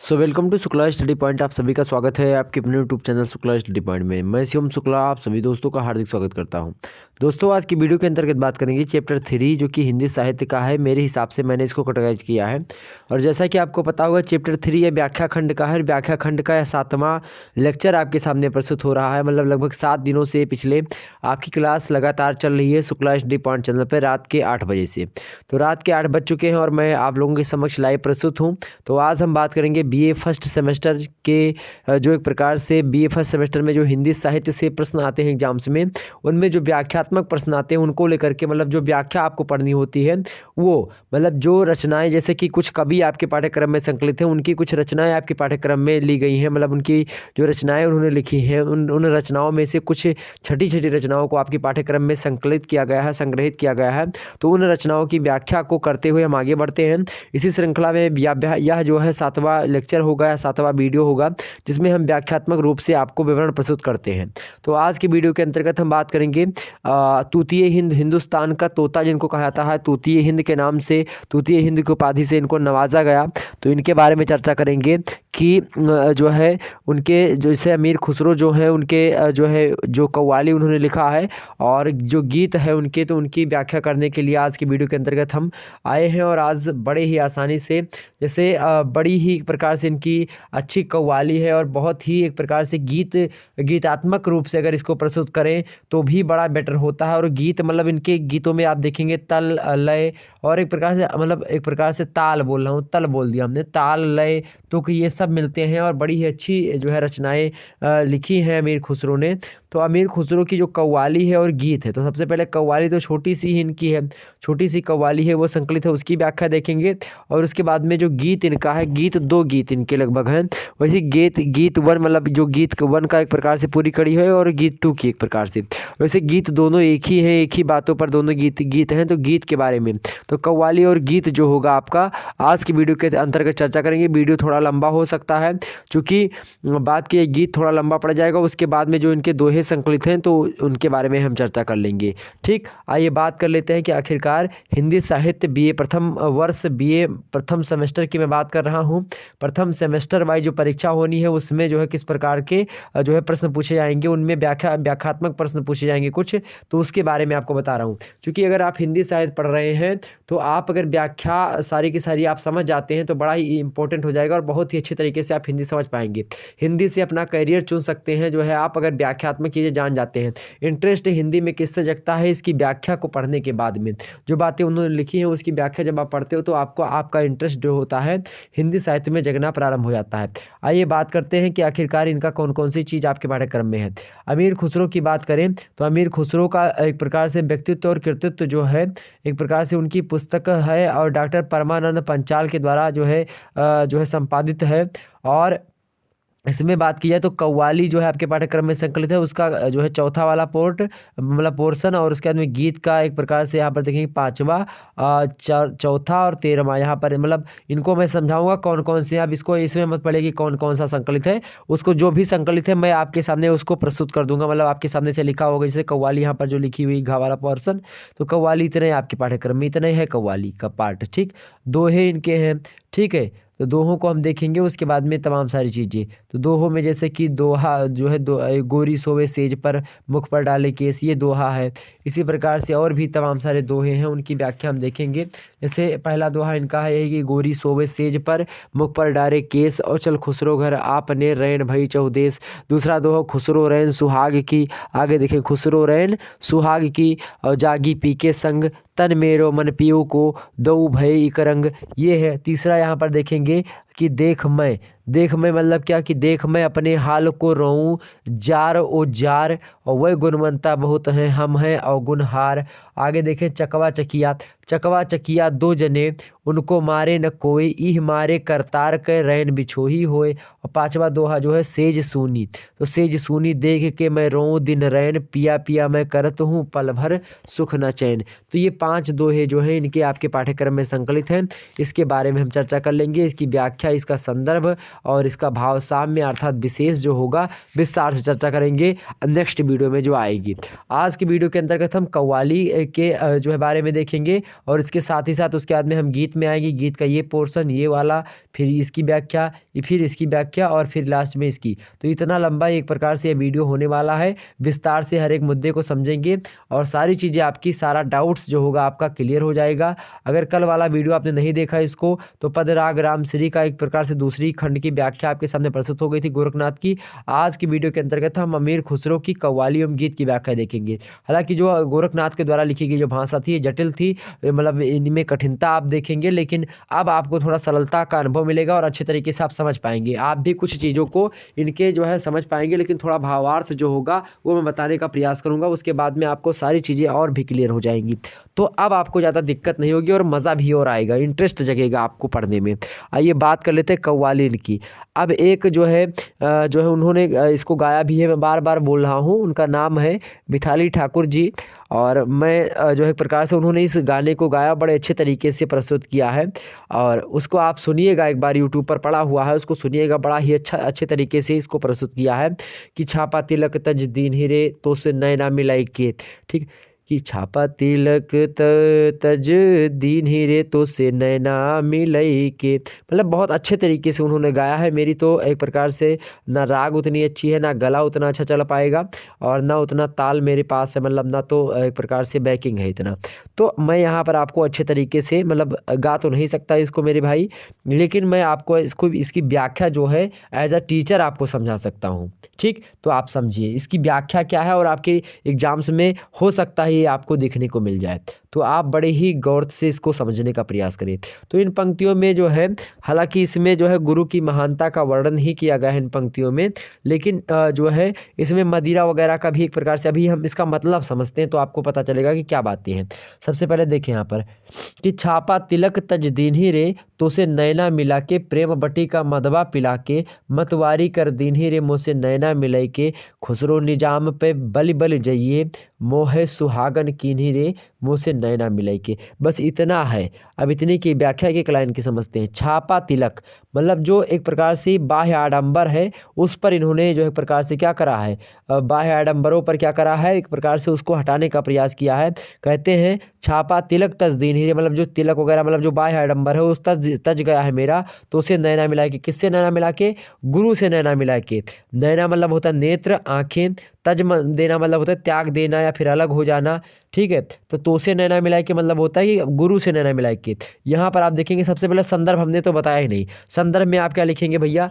Welcome to Shukla study point. आप सभी का स्वागत है आपके अपने YouTube channel Shukla study point में। मैं शिवम शुक्ला आप सभी दोस्तों का हार्दिक स्वागत करता हूं। दोस्तों, आज की वीडियो के अंतर्गत बात करेंगे चैप्टर 3 जो कि हिंदी साहित्य का है। मेरे हिसाब से मैंने इसको कैटेगराइज किया है और जैसा कि आपको पता होगा चैप्टर 3 ये व्याख्या खंड का है। व्याख्या खंड का 7वां लेक्चर आपके सामने प्रस्तुत हो रहा है। मतलब लगभग 7 दिनों से पिछले आपकी क्लास लगातार चल रही है शुक्ला स्टडी पॉइंट चैनल पर रात के 8 बजे से। तो रात के 8 बज चुके हैं और मैं आप लोगों के समक्ष लाइव प्रस्तुत हूँ। तो आज हम बात करेंगे बीए फर्स्ट सेमेस्टर के जो एक प्रकार से बीए फर्स्ट सेमेस्टर में जो हिंदी साहित्य से प्रश्न आते हैं एग्जाम्स में, उनमें जो व्याख्यात्मक प्रश्न आते हैं उनको लेकर के, मतलब जो व्याख्या आपको पढ़नी होती है वो, मतलब जो रचनाएं, जैसे कि कुछ कवि आपके पाठ्यक्रम में संकलित हैं, उनकी कुछ रचनाएं आपके पाठ्यक्रम में ली गई हैं। मतलब उनकी जो रचनाएं उन्होंने लिखी हैं उन रचनाओं में से कुछ छठी छठी रचनाओं को आपके पाठ्यक्रम में संकलित किया गया है, संग्रहित किया गया है। तो उन रचनाओं की व्याख्या को करते हुए हम आगे बढ़ते हैं। इसी श्रृंखला में यह जो है 7वां लेक्चर होगा, 7वां वीडियो होगा, जिसमें हम व्याख्यात्मक रूप से आपको विवरण प्रस्तुत करते हैं। तो आज की वीडियो के अंतर्गत हम बात करेंगे तूतीय हिंद, हिंदुस्तान का तोता जिनको कहा जाता है, तूतीय हिंद के नाम से, तूतीय हिंद की उपाधि से इनको नवाजा गया। तो इनके बारे में चर्चा करेंगे कि जो है उनके, जैसे अमीर खुसरो जो है उनके जो है जो कव्वाली उन्होंने लिखा है और जो गीत है उनके, तो उनकी व्याख्या करने के लिए आज की वीडियो के अंतर्गत हम आए हैं। और आज बड़े ही आसानी से, जैसे बड़ी ही प्रकार से इनकी अच्छी कव्वाली है और बहुत ही एक प्रकार से गीतात्मक रूप से अगर इसको प्रस्तुत करें तो भी बड़ा बेटर होता है। और गीत, मतलब इनके गीतों में आप देखेंगे तल, लय और एक प्रकार से, मतलब एक प्रकार से ताल बोल रहा हूँ, तल बोल दिया हमने, ताल, लय, तो ये सब मिलते हैं और बड़ी ही अच्छी जो है रचनाएं लिखी हैं अमीर खुसरो ने। तो अमीर खुसरो की जो कव्वाली है और गीत है, तो सबसे पहले कव्वाली तो छोटी सी ही इनकी है, छोटी सी कव्वाली है वो संकलित है, उसकी व्याख्या देखेंगे। और उसके बाद में जो गीत इनका है, गीत 2 गीत इनके लगभग हैं। वैसे गीत 1, मतलब जो गीत 1 का एक प्रकार से पूरी कड़ी है और गीत 2 की एक प्रकार से। वैसे गीत दोनों एक ही है, एक ही बातों पर दोनों गीत हैं। तो गीत के बारे में, तो कव्वाली और गीत जो होगा आपका आज की वीडियो के अंतर्गत चर्चा करेंगे। वीडियो थोड़ा लंबा हो सकता है क्योंकि बात की गीत थोड़ा लंबा पड़ जाएगा। उसके बाद में जो इनके दोहे संकलित हैं तो उनके बारे में हम चर्चा कर लेंगे। ठीक, आइए बात कर लेते हैं कि आखिरकार हिंदी साहित्य बीए प्रथम वर्ष, बीए प्रथम सेमेस्टर की मैं बात कर रहा हूँ। प्रथम सेमेस्टर वाइज जो परीक्षा होनी है उसमें जो है किस प्रकार के जो है प्रश्न पूछे जाएंगे, उनमें व्याख्यात्मक प्रश्न पूछे जाएंगे कुछ, तो उसके बारे में आपको बता रहा हूँ। क्योंकि अगर आप हिंदी साहित्य पढ़ रहे हैं तो आप अगर व्याख्या सारी की सारी आप समझ जाते हैं तो बड़ा ही इंपॉर्टेंट हो जाएगा और बहुत ही अच्छी तरीके से आप हिंदी समझ पाएंगे। हिंदी से अपना करियर चुन सकते हैं जो है आप अगर व्याख्यात्मक चीज़ें जान जाते हैं। इंटरेस्ट हिंदी में किससे जगता है, इसकी व्याख्या को पढ़ने के बाद में। जो बातें उन्होंने लिखी हैं उसकी व्याख्या जब आप पढ़ते हो तो आपको आपका इंटरेस्ट जो होता है हिंदी साहित्य में जगना प्रारंभ हो जाता है। आइए बात करते हैं कि आखिरकार इनका कौन कौन सी चीज़ आपके पाठ्यक्रम में है। अमीर खुसरो की बात करें तो अमीर खुसरो का एक प्रकार से व्यक्तित्व और कृतित्व जो है एक प्रकार से उनकी पुस्तक है और डॉक्टर परमानंद पंचाल के द्वारा जो है संपादित है। और इसमें बात की जाए तो कव्वाली जो है आपके पाठ्यक्रम में संकलित है, उसका जो है चौथा वाला मतलब पोर्शन। और उसके बाद में गीत का एक प्रकार से यहाँ पर देखेंगे 5वां, चौथा और 13वां। यहाँ पर मतलब इनको मैं समझाऊंगा कौन कौन से, आप इसको इसमें मत पड़े कि कौन कौन सा संकलित है, उसको जो भी संकलित है मैं आपके सामने उसको प्रस्तुत कर दूंगा। मतलब आपके सामने से लिखा होगा, जैसे कव्वाली यहाँ पर जो लिखी हुई घा वाला पोर्शन, तो कव्वाली इतने आपके पाठ्यक्रम में इतने है कव्वाली का पार्ट। ठीक, दोहे इनके हैं। ठीक है, तो दोहों को हम देखेंगे, उसके बाद में तमाम सारी चीज़ें। तो दोहों में जैसे कि दोहा जो है गोरी सोवे सेज पर मुख पर डाले केस, ये दोहा है। इसी प्रकार से और भी तमाम सारे दोहे हैं, उनकी व्याख्या हम देखेंगे। जैसे पहला दोहा इनका है कि गोरी सोवे सेज पर मुख पर डाले केस और चल खुसरो घर आपने रैन भई चौदेस। दूसरा दोहा खुसरो रैन सुहाग की, आगे देखें खुसरो रैन सुहाग की और जागी पी के संग तन मेरो मन पियो को दऊ भय इक रंग, ये है। तीसरा यहाँ पर देखेंगे कि देख मैं मतलब क्या, कि देख मैं अपने हाल को रोऊं जार ओ जार और वह गुणवंता बहुत हैं हम हैं अवगुणहार। आगे देखें चकवा चकिया 2 जने उनको मारे न कोई इह मारे करतार के रैन बिछोही होए। और 5वां दोहा जो है सेज सूनी, तो सेज सूनी देख के मैं रोऊं दिन रैन पिया पिया मैं करत हूँ पल भर सुख न चैन। तो ये 5 दोहे जो हैं इनके आपके पाठ्यक्रम में संकलित हैं। इसके बारे में हम चर्चा कर लेंगे, इसकी व्याख्या, इसका संदर्भ और इसका भाव साम्य अर्थात विशेष जो होगा विस्तार से चर्चा करेंगे नेक्स्ट वीडियो में जो आएगी। आज की वीडियो के अंतर्गत हम कव्वाली के जो है बारे में देखेंगे और इसके साथ ही साथ उसके बाद में हम गीत में आएंगे। गीत का ये पोर्शन, ये वाला, फिर इसकी व्याख्या, फिर इसकी व्याख्या और फिर लास्ट में इसकी। तो इतना लंबा एक प्रकार से ये वीडियो होने वाला है। विस्तार से हर एक मुद्दे को समझेंगे और सारी चीज़ें आपकी, सारा डाउट्स जो होगा आपका क्लियर हो जाएगा। अगर कल वाला वीडियो आपने नहीं देखा इसको, तो पद राग राम श्री का एक प्रकार से दूसरी खंड की व्याख्या आपके सामने प्रस्तुत हो गई थी गोरखनाथ की। आज की वीडियो के अंतर्गत हम अमीर खुसरो की कव्वाली एवं गीत की व्याख्या देखेंगे। हालांकि जो गोरखनाथ के द्वारा लिखी गई जो भाषा थी जटिल थी, मतलब इनमें कठिनता आप देखेंगे, लेकिन अब आपको थोड़ा सरलता का अनुभव मिलेगा और अच्छे तरीके से आप समझ पाएंगे। आप भी कुछ चीज़ों को इनके जो है समझ पाएंगे, लेकिन थोड़ा भावार्थ जो होगा वो मैं बताने का प्रयास करूंगा। उसके बाद में आपको सारी चीज़ें और भी क्लियर हो जाएंगी। तो अब आपको ज़्यादा दिक्कत नहीं होगी और मज़ा भी और आएगा, इंटरेस्ट जगेगा आपको पढ़ने में। आइए बात कर लेते हैं कव्वाली की। अब एक जो है उन्होंने इसको गाया भी है, मैं बार बार बोल रहा हूँ, उनका नाम है मिताली ठाकुर जी। और मैं जो है एक प्रकार से उन्होंने इस गाने को गाया, बड़े अच्छे तरीके से प्रस्तुत किया है। और उसको आप सुनिएगा, एक बार यूट्यूब पर पड़ा हुआ है, उसको सुनिएगा, बड़ा ही अच्छे तरीके से इसको प्रस्तुत किया है। कि छापा तिलक तज दीन हीरे तो से नैना मिलाई के, ठीक, कि छापा तिलक तज दीन हीरे तो से नैना मिलई के। मतलब बहुत अच्छे तरीके से उन्होंने गाया है। मेरी तो एक प्रकार से ना राग उतनी अच्छी है, ना गला उतना अच्छा चल पाएगा और ना उतना ताल मेरे पास है, मतलब ना तो एक प्रकार से बैकिंग है इतना। तो मैं यहाँ पर आपको अच्छे तरीके से, मतलब गा तो नहीं सकता इसको मेरे भाई, लेकिन मैं आपको इसकी व्याख्या जो है एज अ टीचर आपको समझा सकता हूँ। ठीक, तो आप समझिए इसकी व्याख्या क्या है और आपके एग्जाम्स में हो सकता है ये आपको देखने को मिल जाए। तो आप बड़े ही गौर से इसको समझने का प्रयास करिए। तो इन पंक्तियों में जो है, हालांकि इसमें जो है गुरु की महानता का वर्णन ही किया गया है इन पंक्तियों में, लेकिन जो है इसमें मदिरा वगैरह का भी एक प्रकार से, अभी हम इसका मतलब समझते हैं तो आपको पता चलेगा कि क्या बातें हैं। सबसे पहले देखें यहाँ पर कि छापा तिलक तज दीन्ही रे तो से नैना मिला के, प्रेम बटी का मदवा पिला के, मतवारी कर दीन्ही रे मुझसे नैना मिलाई के, खुसरो निजाम पे बलि बल जइए, मोह सुहागन कीन्ही रे मुझसे नैना मिलाई के। बस इतना है। अब इतनी की व्याख्या के लाइन की समझते हैं। छापा तिलक मतलब जो एक प्रकार से बाह्य आडंबर है, उस पर इन्होंने जो एक प्रकार से क्या करा है, बाह्य आडंबरों पर क्या करा है, एक प्रकार से उसको हटाने का प्रयास किया है। कहते हैं छापा तिलक तजदीन ही, मतलब जो तिलक वगैरह, मतलब जो बाह्य आडंबर है उस तज गया है मेरा, तो उसे नैना मिला के, किससे नैना मिला के, गुरु से नैना मिला के। नैना मतलब होता है नेत्र, आंखें, तज देना मतलब होता है त्याग देना या फिर अलग हो जाना। ठीक है, तो से नैना मिलाए के मतलब होता है कि गुरु से नैना मिलाए के। यहाँ पर आप देखेंगे सबसे पहले संदर्भ हमने तो बताया ही नहीं। संदर्भ में आप क्या लिखेंगे भैया,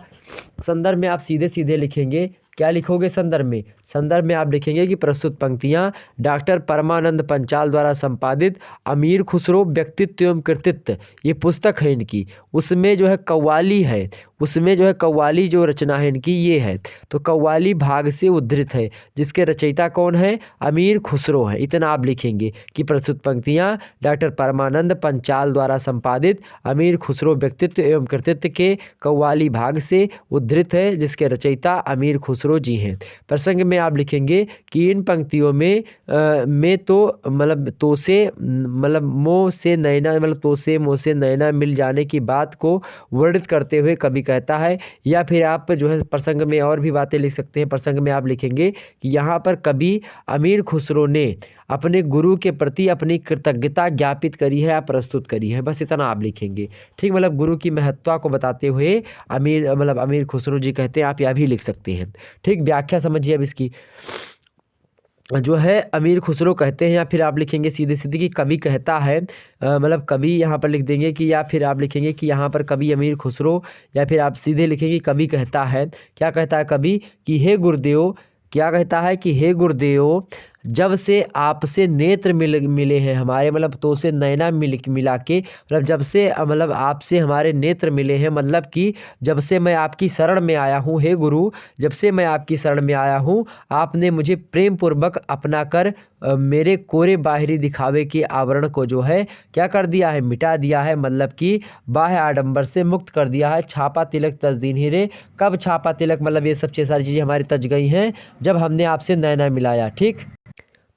संदर्भ में आप सीधे सीधे लिखेंगे, क्या लिखोगे संदर्भ में, संदर्भ में आप लिखेंगे कि प्रस्तुत पंक्तियाँ डॉक्टर परमानंद पंचाल द्वारा संपादित अमीर खुसरो व्यक्तित्व एवं कृतित्व, ये पुस्तक है इनकी, उसमें जो है कव्वाली है, उसमें जो है कव्वाली जो रचना है इनकी ये है। तो कव्वाली भाग से उद्धृत है, जिसके रचयिता कौन है, अमीर खुसरो है। इतना आप लिखेंगे कि प्रस्तुत पंक्तियाँ डॉक्टर परमानंद पंचाल द्वारा संपादित अमीर खुसरो व्यक्तित्व एवं कृतित्व के कव्वाली भाग से उद्धृत है, जिसके रचयिता अमीर खुसरो जी हैं। प्रसंग में आप लिखेंगे कि इन पंक्तियों में तो मतलब तो से मतलब मोह से नैना, मतलब तो से मोह से नैना मिल जाने की बात को वर्णित करते हुए कवि कहता है, या फिर आप जो है प्रसंग में और भी बातें लिख सकते हैं। प्रसंग में आप लिखेंगे कि यहाँ पर कवि अमीर खुसरो ने अपने गुरु के प्रति अपनी कृतज्ञता ज्ञापित करी है या प्रस्तुत करी है, बस इतना आप लिखेंगे। ठीक, मतलब गुरु की महत्ता को बताते हुए अमीर खुसरो जी कहते हैं, आप यह भी लिख सकते हैं। ठीक, व्याख्या समझिए अब इसकी। जो है अमीर खुसरो कहते हैं, या फिर आप लिखेंगे सीधे सीधे कि कवि कहता है, मतलब कवि यहाँ पर लिख देंगे कि, या फिर आप लिखेंगे कि यहाँ पर कवि अमीर खुसरो, या फिर आप सीधे लिखेंगे कवि कहता है। क्या कहता है कवि कि हे गुरुदेव, क्या कहता है कि हे गुरुदेव, जब से आपसे नेत्र मिले हैं हमारे, मतलब तो से नैना मिला के, मतलब जब से मतलब आपसे हमारे नेत्र मिले हैं, मतलब कि जब से मैं आपकी शरण में आया हूँ, हे गुरु, जब से मैं आपकी शरण में आया हूँ, आपने मुझे प्रेम पूर्वक अपना कर मेरे कोरे बाहरी दिखावे के आवरण को जो है क्या कर दिया है, मिटा दिया है, मतलब कि बाह्य आडंबर से मुक्त कर दिया है। छापा तिलक तजदीन ही रे, कब छापा तिलक, मतलब ये सब सारी चीज़ें हमारी तज गई हैं जब हमने आपसे नैना मिलाया। ठीक,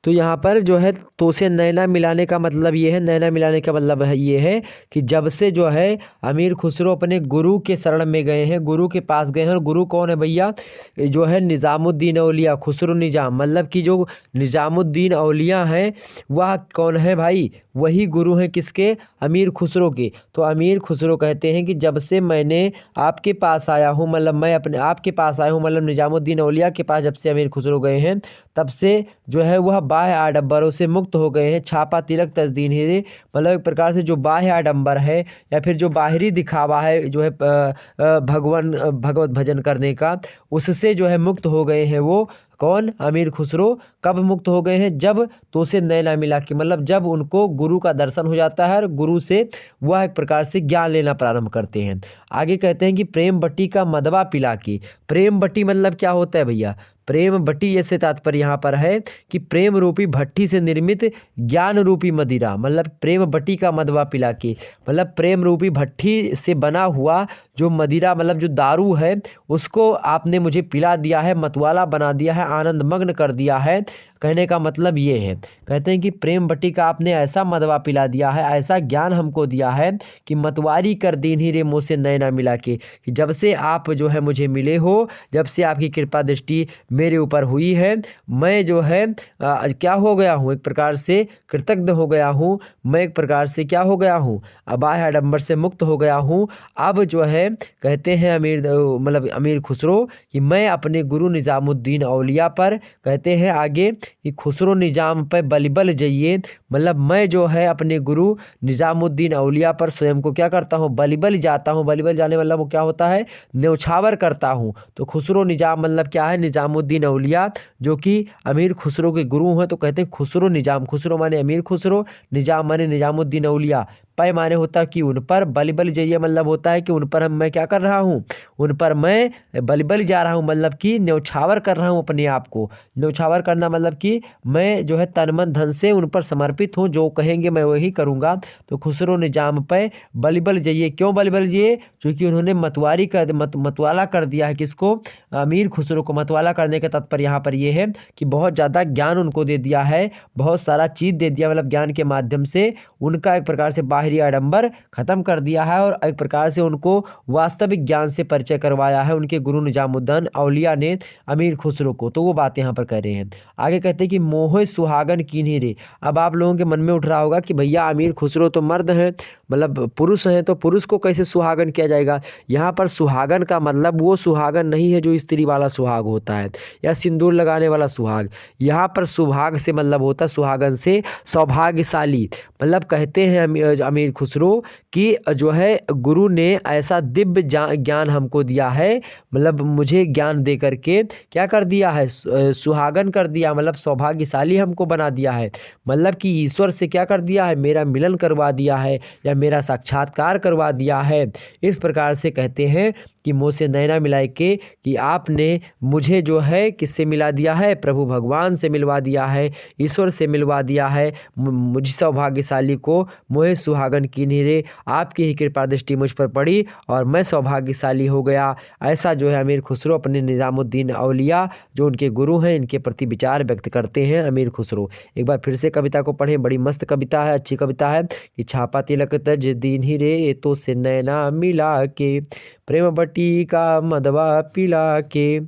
तो यहाँ पर जो है तो से नैना मिलाने का मतलब ये है, नैना मिलाने का मतलब है ये है कि जब से जो है अमीर खुसरो अपने गुरु के शरण में गए हैं, गुरु के पास गए हैं, और गुरु कौन है भैया, जो है निज़ामुद्दीन औलिया खुसरो निज़ाम, मतलब कि जो निज़ामुद्दीन औलिया हैं वह कौन है भाई, वही गुरु हैं किसके, अमीर खुसरो के। तो अमीर खुसरो कहते हैं कि जब से मैंने आपके पास आया हूँ, मतलब मैं अपने आपके पास आया हूँ, मतलब निज़ामुद्दीन औलिया के पास जब से अमीर खुसरो गए हैं तब से जो है वह बाह्य आडंबरों से मुक्त हो गए हैं। छापा तिलक तस्दीन हीरे, मतलब एक प्रकार से जो बाह्य आडंबर है या फिर जो बाहरी दिखावा है जो है भगवत भजन करने का, उससे जो है मुक्त हो गए हैं। वो कौन, अमीर खुसरो। कब मुक्त हो गए हैं, जब तो से नैना मिला के, मतलब जब उनको गुरु का दर्शन हो जाता है और गुरु से वह एक प्रकार से ज्ञान लेना प्रारंभ करते हैं। आगे कहते हैं कि प्रेम बट्टी का मदवा पिला के। प्रेम बट्टी मतलब क्या होता है भैया, प्रेम बट्टी ऐसे तात्पर्य यहाँ पर है कि प्रेम रूपी भट्टी से निर्मित ज्ञान रूपी मदिरा, मतलब प्रेम बट्टी का मदवा पिला के, मतलब प्रेम रूपी भट्टी से बना हुआ जो मदिरा, मतलब जो दारू है उसको आपने मुझे पिला दिया है, मतवाला बना दिया है, आनंद मग्न कर दिया है। कहने का मतलब ये है, कहते हैं कि प्रेम बट्टी का आपने ऐसा मदवा पिला दिया है, ऐसा ज्ञान हमको दिया है कि मतवारी कर दीन ही रे मुँह से नैना मिला के, कि जब से आप जो है मुझे मिले हो, जब से आपकी कृपा दृष्टि मेरे ऊपर हुई है, मैं जो है क्या हो गया हूँ, एक प्रकार से कृतज्ञ हो गया हूँ। मैं एक प्रकार से क्या हो गया हूँ, बाह्य आडंबर से मुक्त हो गया हूँ। अब जो है कहते हैं मतलब अमीर खुसरो कि मैं अपने गुरु निज़ामुद्दीन औलिया पर, कहते हैं आगे कि खुसरो निज़ाम पर बलिबल जाइए, मतलब मैं जो है अपने गुरु निज़ामुद्दीन औलिया पर स्वयं को क्या करता हूँ, बलिबल जाता हूँ। बलिबल जाने मतलब वो क्या होता है, न्यौछावर करता हूँ। तो खुसरो निज़ाम मतलब क्या है, निज़ामुद्दीन औलिया जो कि अमीर खुसरो के गुरु हैं। तो कहते हैं खुसरो निज़ाम, खुसरो माने अमीर खुसरो, निज़ाम माने निज़ामुद्दीन औलिया, पै माने होता है कि उन पर, बलिबल जइए मतलब होता है कि उन पर मैं क्या कर रहा हूँ, उन पर मैं बलिबल जा रहा हूँ, मतलब कि न्यौछावर कर रहा हूँ अपने आप को। न्यौछावर करना मतलब कि मैं जो है तन मन धन से उन पर समर्पित हूँ, जो कहेंगे मैं वही करूँगा। तो खुसरो निजाम पे बलिबल जाइए, क्यों बलिबल जाइए, क्योंकि उन्होंने मतवारी कर मतवाला कर दिया है किसको, अमीर खुसरो को। मतवाला करने का तात्पर्य यहाँ पर ये है कि बहुत ज़्यादा ज्ञान उनको दे दिया है, बहुत सारा चीज़ दे दिया, मतलब ज्ञान के माध्यम से उनका एक प्रकार से बाहरी आडंबर खत्म कर दिया है और एक प्रकार से उनको वास्तविक ज्ञान से परिचय करवाया है उनके गुरु निजामुद्दीन औलिया ने अमीर खुसरो को। तो वो बात यहाँ पर कह रहे हैं। आगे कहते हैं कि मोह सुहागन कीन्ही रे। अब आप लोगों के मन में उठ रहा होगा कि भैया अमीर खुसरो तो मर्द हैं, मतलब पुरुष हैं, तो पुरुष को कैसे सुहागन किया जाएगा। यहाँ पर सुहागन का मतलब वो सुहागन नहीं है जो स्त्री वाला सुहाग होता है या सिंदूर लगाने वाला सुहाग। यहाँ पर सुहाग से मतलब होता है सुहागन से सौभाग्यशाली। मतलब कहते हैं अमीर खुसरो कि जो है गुरु ने ऐसा दिव्य ज्ञान हमको दिया है, मतलब मुझे ज्ञान दे करके क्या कर दिया है, सुहागन कर दिया, मतलब सौभाग्यशाली हमको बना दिया है। मतलब कि ईश्वर से क्या कर दिया है, मेरा मिलन करवा दिया है या मेरा साक्षात्कार करवा दिया है। इस प्रकार से कहते हैं कि मुँह से नैना मिलाए के कि आपने मुझे जो है किससे मिला दिया है, प्रभु भगवान से मिलवा दिया है, ईश्वर से मिलवा दिया है। मुझ सौभाग्यशाली को मोहे सुहागन की नीरे, आपकी ही कृपा दृष्टि मुझ पर पड़ी और मैं सौभाग्यशाली हो गया। ऐसा जो है अमीर खुसरो अपने निज़ामुद्दीन औलिया जो उनके गुरु हैं इनके प्रति विचार व्यक्त करते हैं अमीर खुसरो। एक बार फिर से कविता को पढ़ें, बड़ी मस्त कविता है, अच्छी कविता है कि छापा तिलक तज दीन ही रे तो से नैना मिला के, प्रेम बटी का मदवा पिला के,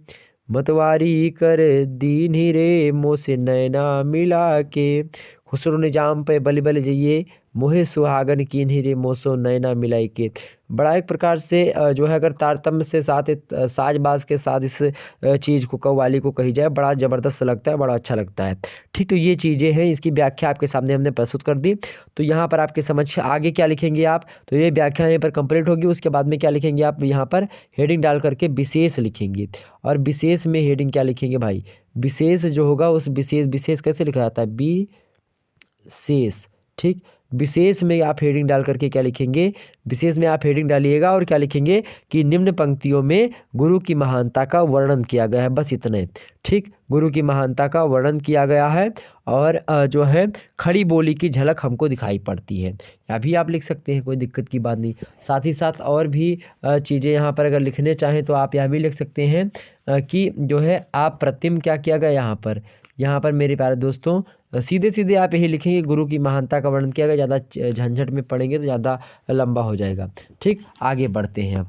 मतवारी कर दीन ही रे मुँह से नैना मिला के, खुसरो निजाम पे बलि बलि जइए, मोहे सुहागन कीन्ही रे मोसो नैना मिलाई के। बड़ा एक प्रकार से जो है अगर तारतम्य से साथ साज बाज के साथ इस चीज़ को कव्वाली को कही जाए बड़ा ज़बरदस्त लगता है, बड़ा अच्छा लगता है। ठीक, तो ये चीज़ें हैं, इसकी व्याख्या आपके सामने हमने प्रस्तुत कर दी। तो यहाँ पर आपके समझ आगे क्या लिखेंगे आप, तो ये व्याख्या यहाँ पर कंप्लीट होगी। उसके बाद में क्या लिखेंगे आप, यहाँ पर हेडिंग डाल करके विशेष लिखेंगे। और विशेष में हेडिंग क्या लिखेंगे भाई, विशेष जो होगा उस विशेष कैसे लिखा जाता है, विशेष। ठीक, विशेष में आप हेडिंग डाल करके क्या लिखेंगे, विशेष में आप हेडिंग डालिएगा और क्या लिखेंगे कि निम्न पंक्तियों में गुरु की महानता का वर्णन किया गया है, बस इतने। ठीक, गुरु की महानता का वर्णन किया गया है और जो है खड़ी बोली की झलक हमको दिखाई पड़ती है। या भी आप लिख सकते हैं, कोई दिक्कत की बात नहीं। साथ ही साथ और भी चीज़ें यहाँ पर अगर लिखने चाहें तो आप यह भी लिख सकते हैं कि जो है आप प्रतिम क्या किया गया यहाँ पर, यहाँ पर मेरे प्यारे दोस्तों सीधे सीधे आप यही लिखेंगे, गुरु की महानता का वर्णन किया गया। ज़्यादा झंझट में पढ़ेंगे तो ज़्यादा लंबा हो जाएगा। ठीक, आगे बढ़ते हैं।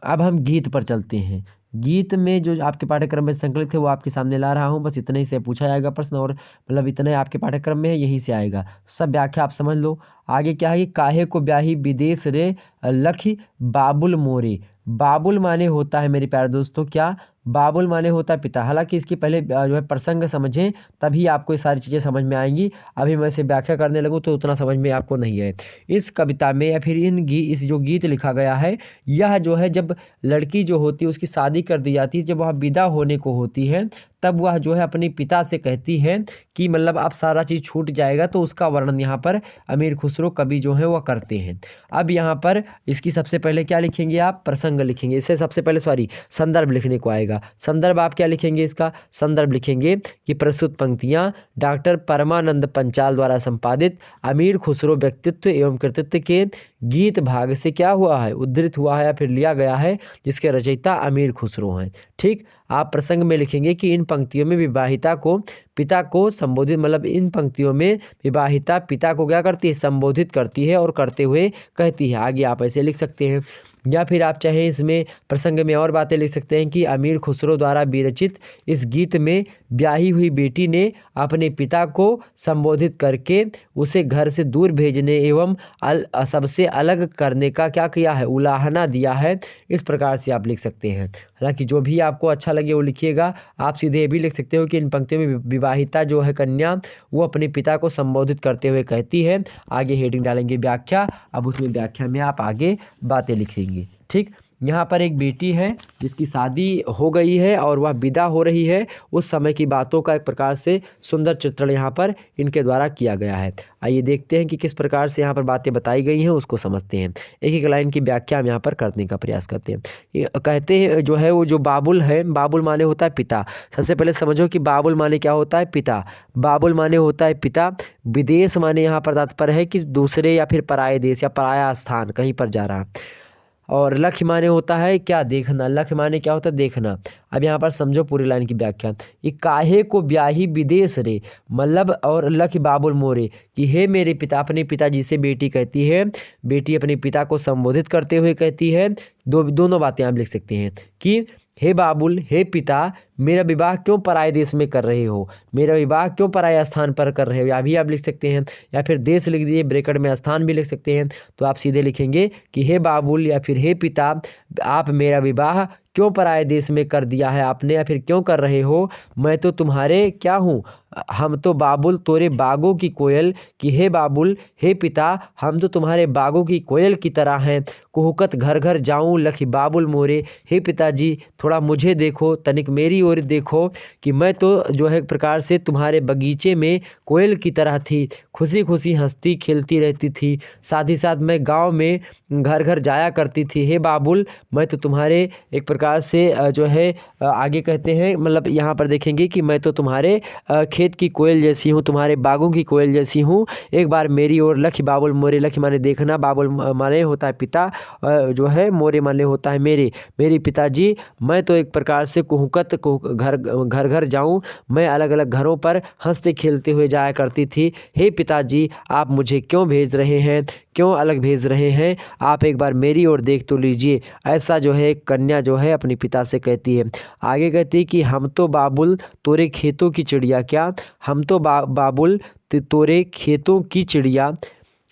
अब हम गीत पर चलते हैं। गीत में जो आपके पाठ्यक्रम में संकलित है वो आपके सामने ला रहा हूँ, बस इतने ही से पूछा जाएगा प्रश्न, और मतलब इतना ही आपके पाठ्यक्रम में है, यहीं से आएगा। सब व्याख्या आप समझ लो। आगे क्या है कि काहे को ब्याही विदेश रे लखी बाबुल मोरे। बाबुल माने होता है मेरे प्यारे दोस्तों क्या, बाबुल माने होता है पिता। हालांकि इसके पहले जो है प्रसंग समझें, तभी आपको ये सारी चीज़ें समझ में आएंगी। अभी मैं इसे व्याख्या करने लगूँ तो उतना समझ में आपको नहीं है। इस कविता में या फिर इस जो गीत लिखा गया है, यह जो है जब लड़की जो होती है उसकी शादी कर दी जाती है, जब वह विदा होने को होती है, तब वह जो है अपने पिता से कहती है कि मतलब अब सारा चीज़ छूट जाएगा। तो उसका वर्णन यहाँ पर अमीर खुसरो कवि जो है वह करते हैं। अब यहाँ पर इसकी सबसे पहले क्या लिखेंगे आप, प्रसंग लिखेंगे। इससे सबसे पहले संदर्भ लिखने को आएगा। संदर्भ आप क्या लिखेंगे, इसका संदर्भ लिखेंगे कि प्रस्तुत पंक्तियाँ डॉक्टर परमानंद पंचाल द्वारा संपादित अमीर खुसरो व्यक्तित्व एवं कृतित्व के गीत भाग से क्या हुआ है, उद्धृत हुआ है या फिर लिया गया है, जिसके रचयिता अमीर खुसरो हैं। ठीक, आप प्रसंग में लिखेंगे कि इन पंक्तियों में विवाहिता को पिता को संबोधित, मतलब इन पंक्तियों में विवाहिता पिता को क्या करती है, संबोधित करती है और करते हुए कहती है। आगे आप ऐसे लिख सकते हैं, या फिर आप चाहें इसमें प्रसंग में और बातें लिख सकते हैं कि अमीर खुसरो द्वारा विरचित इस गीत में ब्याही हुई बेटी ने अपने पिता को संबोधित करके उसे घर से दूर भेजने एवं सबसे अलग करने का क्या किया है, उलाहना दिया है। इस प्रकार से आप लिख सकते हैं। हालांकि जो भी आपको अच्छा लगे वो लिखिएगा। आप सीधे ये भी लिख सकते हो कि इन पंक्तियों में विवाहिता जो है कन्या, वो अपने पिता को संबोधित करते हुए कहती है। आगे हेडिंग डालेंगे व्याख्या। अब उसमें व्याख्या में आप आगे बातें लिखेंगे। ठीक, यहाँ पर एक बेटी है जिसकी शादी हो गई है और वह विदा हो रही है। उस समय की बातों का एक प्रकार से सुंदर चित्रण यहाँ पर इनके द्वारा किया गया है। आइए देखते हैं कि किस प्रकार से यहाँ पर बातें बताई गई हैं, उसको समझते हैं। एक एक लाइन की व्याख्या हम यहाँ पर करने का प्रयास करते हैं। कहते हैं जो है वो जो बाबुल है, बाबुल माने होता है पिता। सबसे पहले समझो कि बाबुल माने क्या होता है, पिता। बाबुल माने होता है पिता। विदेश माने यहाँ पर तात्पर्य है कि दूसरे या फिर पराये देश या पराया स्थान, कहीं पर जा रहा। और लक्ष्य माने होता है क्या, देखना। लक्ष्य माने क्या होता है, देखना। अब यहाँ पर समझो पूरी लाइन की व्याख्या। ये काहे को ब्याही विदेश रे, मतलब और लक्ष्य बाबुल मोरे, कि हे मेरे पिता, अपने पिताजी से बेटी कहती है, बेटी अपने पिता को संबोधित करते हुए कहती है। दोनों बातें आप लिख सकते हैं कि हे बाबुल, हे पिता, मेरा विवाह क्यों पराये देश में कर रहे हो, मेरा विवाह क्यों पराये स्थान पर कर रहे हो, या भी आप लिख सकते हैं। या फिर देश लिख दीजिए, ब्रैकेट में स्थान भी लिख सकते हैं। तो आप सीधे लिखेंगे कि हे बाबुल या फिर हे पिता, आप मेरा विवाह क्यों पराये देश में कर दिया है आपने, या फिर क्यों कर रहे हो। मैं तो तुम्हारे क्या हूँ, हम तो बाबुल तोरे बागों की कोयल, कि हे बाबुल, हे पिता, हम तो तुम्हारे बागों की कोयल की तरह हैं। कुहुकत घर घर जाऊं लखी बाबुल मोरे, हे पिताजी थोड़ा मुझे देखो, तनिक मेरी ओर देखो, कि मैं तो जो है एक प्रकार से तुम्हारे बगीचे में कोयल की तरह थी, खुशी खुशी हंसती खेलती रहती थी। साथ ही साथ मैं गांव में घर घर जाया करती थी। हे बाबुल, मैं तो तुम्हारे एक प्रकार से जो है आगे कहते हैं, मतलब यहाँ पर देखेंगे कि मैं तो तुम्हारे खेत की कोयल जैसी हूँ, तुम्हारे बागों की कोयल जैसी हूँ। एक बार मेरी ओर लखी बाबुल मोरे, लखी माने देखना, बाबुल माने होता है पिता, जो है मोरे माने होता है मेरे पिताजी। मैं तो एक प्रकार से कुहुकत को घर घर जाऊं, मैं अलग अलग घरों पर हंसते खेलते हुए जाया करती थी। हे पिताजी, आप मुझे क्यों भेज रहे हैं, क्यों अलग भेज रहे हैं, आप एक बार मेरी ओर देख तो लीजिए। ऐसा जो है कन्या जो है अपने पिता से कहती है। आगे कहती है कि हम तो बाबुल तोरे खेतों की चिड़िया, क्या, हम तो बाबुल तोरे खेतों की चिड़िया,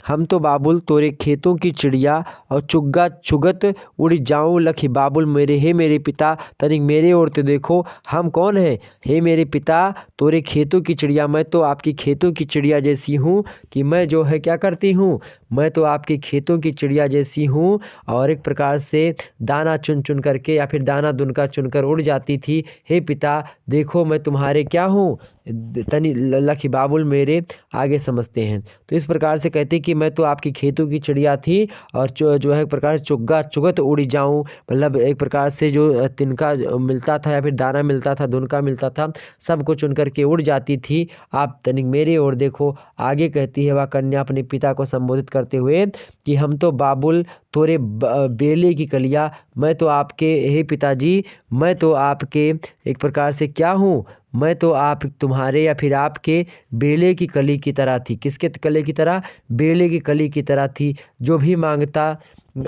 हम तो बाबुल तोरे खेतों की चिड़िया, और चुग्गा चुगत उड़ जाऊं लखी बाबुल मेरे, हे मेरे पिता तनिक मेरे ओर तो देखो, हम कौन हैं, हे मेरे पिता तोरे खेतों की चिड़िया, मैं तो आपकी खेतों की चिड़िया जैसी हूँ, कि मैं जो है क्या करती हूँ, मैं तो आपके खेतों की चिड़िया जैसी हूँ। और एक प्रकार से दाना चुन चुन करके या फिर दाना दुनका चुनकर उड़ जाती थी। हे पिता देखो मैं तुम्हारे क्या हूँ, तनी लखी बाबुल मेरे। आगे समझते हैं। तो इस प्रकार से कहते कि मैं तो आपकी खेतों की चिड़िया थी, और जो है एक प्रकार चुग्गा चुगत उड़ी जाऊं, मतलब एक प्रकार से जो तिनका मिलता था या फिर दाना मिलता था, दुनका मिलता था, सबको चुन करके उड़ जाती थी। आप तनिक मेरे ओर देखो। आगे कहती है वह कन्या अपने पिता को संबोधित करते हुए कि हम तो बाबुल तोरे बेले की कलिया, मैं तो आपके, हे पिताजी मैं तो आपके एक प्रकार से क्या हूँ, मैं तो आप तुम्हारे या फिर आपके बेले की कली की तरह थी। किसके कली की तरह? बेले की कली की तरह थी। जो भी मांगता,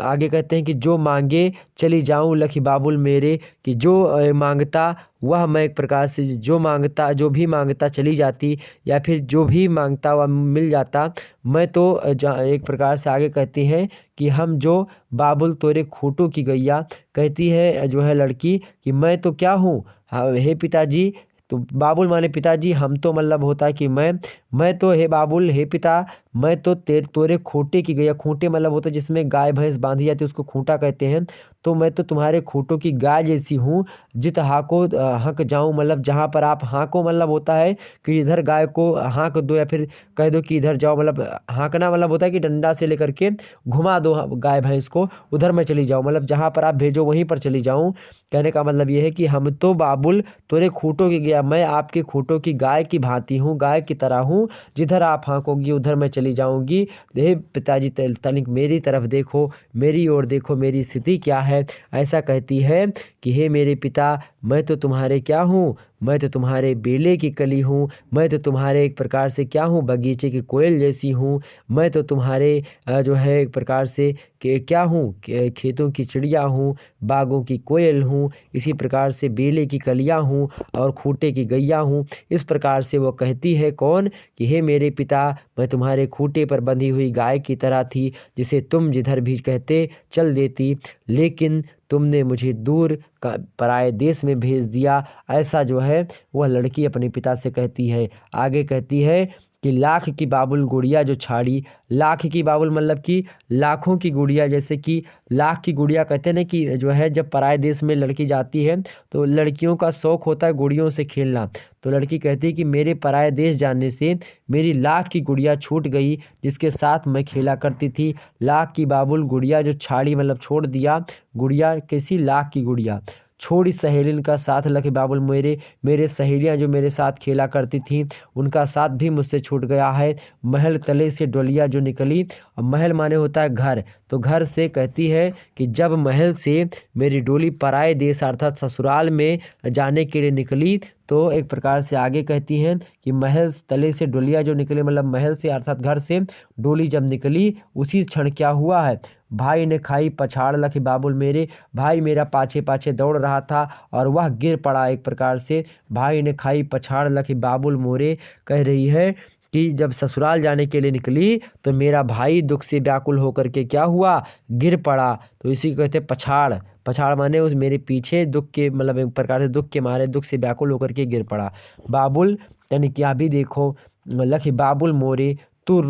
आगे कहते हैं कि जो मांगे चली जाऊं लखी बाबुल मेरे, कि जो मांगता वह मैं एक प्रकार से जो मांगता, जो भी मांगता चली जाती, या फिर जो भी मांगता वह मिल जाता। मैं तो एक प्रकार से आगे कहती हैं कि हम जो बाबुल तोरे खूंटों की गैया, कहती है जो है लड़की कि मैं तो क्या हूँ, हाँ हे पिताजी। तो बाबुल माने पिताजी, हम तो मतलब होता है कि मैं तो हे बाबुल, हे पिता, मैं तो तोरे खूंटे की गैया। खूंटे मतलब होता है जिसमें गाय भैंस बांधी जाती है, उसको खूंटा कहते हैं। तो मैं तो तुम्हारे खूंटों की गाय जैसी हूँ। जित हाको हक जाऊँ, मतलब जहाँ पर आप हाँको, मतलब होता है कि इधर गाय को हाँक दो, या फिर कह दो कि इधर जाओ। मतलब हाँकना मतलब होता है कि डंडा से लेकर के घुमा दो गाय भैंस को, उधर मैं चली जाऊँ, मतलब जहाँ पर आप भेजो वहीं पर चली जाऊँ। कहने का मतलब ये है कि हम तो बाबुल तोरे खूंटों की गया, मैं आपके खूंटों की गाय की भांति हूँ, गाय की तरह हूँ। जिधर आप हाँकोगी उधर मैं चली जाऊँगी। हे पिताजी, तनिक मेरी तरफ देखो, मेरी ओर देखो, मेरी स्थिति क्या है। ऐसा कहती है कि हे मेरे पिता, मैं तो तुम्हारे क्या हूँ, मैं तो तुम्हारे बेले की कली हूँ। मैं तो तुम्हारे एक प्रकार से क्या हूँ, बगीचे की कोयल जैसी हूँ। मैं तो तुम्हारे जो है एक प्रकार से क्या हूँ, खेतों की चिड़िया हूँ, बागों की कोयल हूँ। इसी प्रकार से बेले की कलियाँ हूँ और खूंटे की गैया हूँ। इस प्रकार से वो कहती है कौन, कि हे मेरे पिता, मैं तुम्हारे खूंटे पर बंधी हुई गाय की तरह थी, जिसे तुम जिधर भी कहते चल देती, लेकिन तुमने मुझे दूर का पराए देश में भेज दिया। ऐसा जो है वह लड़की अपने पिता से कहती है। आगे कहती है कि लाख की बाबुल गुड़िया जो छाड़ी। लाख की बाबुल मतलब कि लाखों की गुड़िया, जैसे कि लाख की गुड़िया कहते हैं ना कि जो है जब पराए देश में लड़की जाती है तो लड़कियों का शौक होता है गुड़ियों से खेलना। तो लड़की कहती है कि मेरे पराए देश जाने से मेरी लाख की गुड़िया छूट गई, जिसके साथ मैं खेला करती थी। लाख की बाबुल गुड़िया जो छाड़ी मतलब छोड़ दिया। गुड़िया कैसी? लाख की गुड़िया। छोड़ी सहेलिन का साथ लखे बाबुल मेरे, मेरे सहेलियाँ जो मेरे साथ खेला करती थीं उनका साथ भी मुझसे छूट गया है। महल तले से डोलिया जो निकली, और महल माने होता है घर। तो घर से कहती है कि जब महल से मेरी डोली पराए देश अर्थात ससुराल में जाने के लिए निकली, तो एक प्रकार से आगे कहती हैं कि महल तले से डोलिया जो निकले, मतलब महल से अर्थात घर से डोली जब निकली, उसी क्षण क्या हुआ है, भाई ने खाई पछाड़ लखी बाबुल मेरे। भाई मेरा पाछे पाछे दौड़ रहा था और वह गिर पड़ा। एक प्रकार से भाई ने खाई पछाड़ लखी बाबुल मोरे कह रही है कि जब ससुराल जाने के लिए निकली तो मेरा भाई दुख से व्याकुल होकर के क्या हुआ, गिर पड़ा। तो इसी को कहते हैं पछाड़। पछाड़ माने उस मेरे पीछे दुख के, मतलब एक प्रकार से दुख के मारे दुख से व्याकुल होकर के गिर पड़ा। बाबुल यानी क्या भी देखो, लखी बाबुल मोरे तू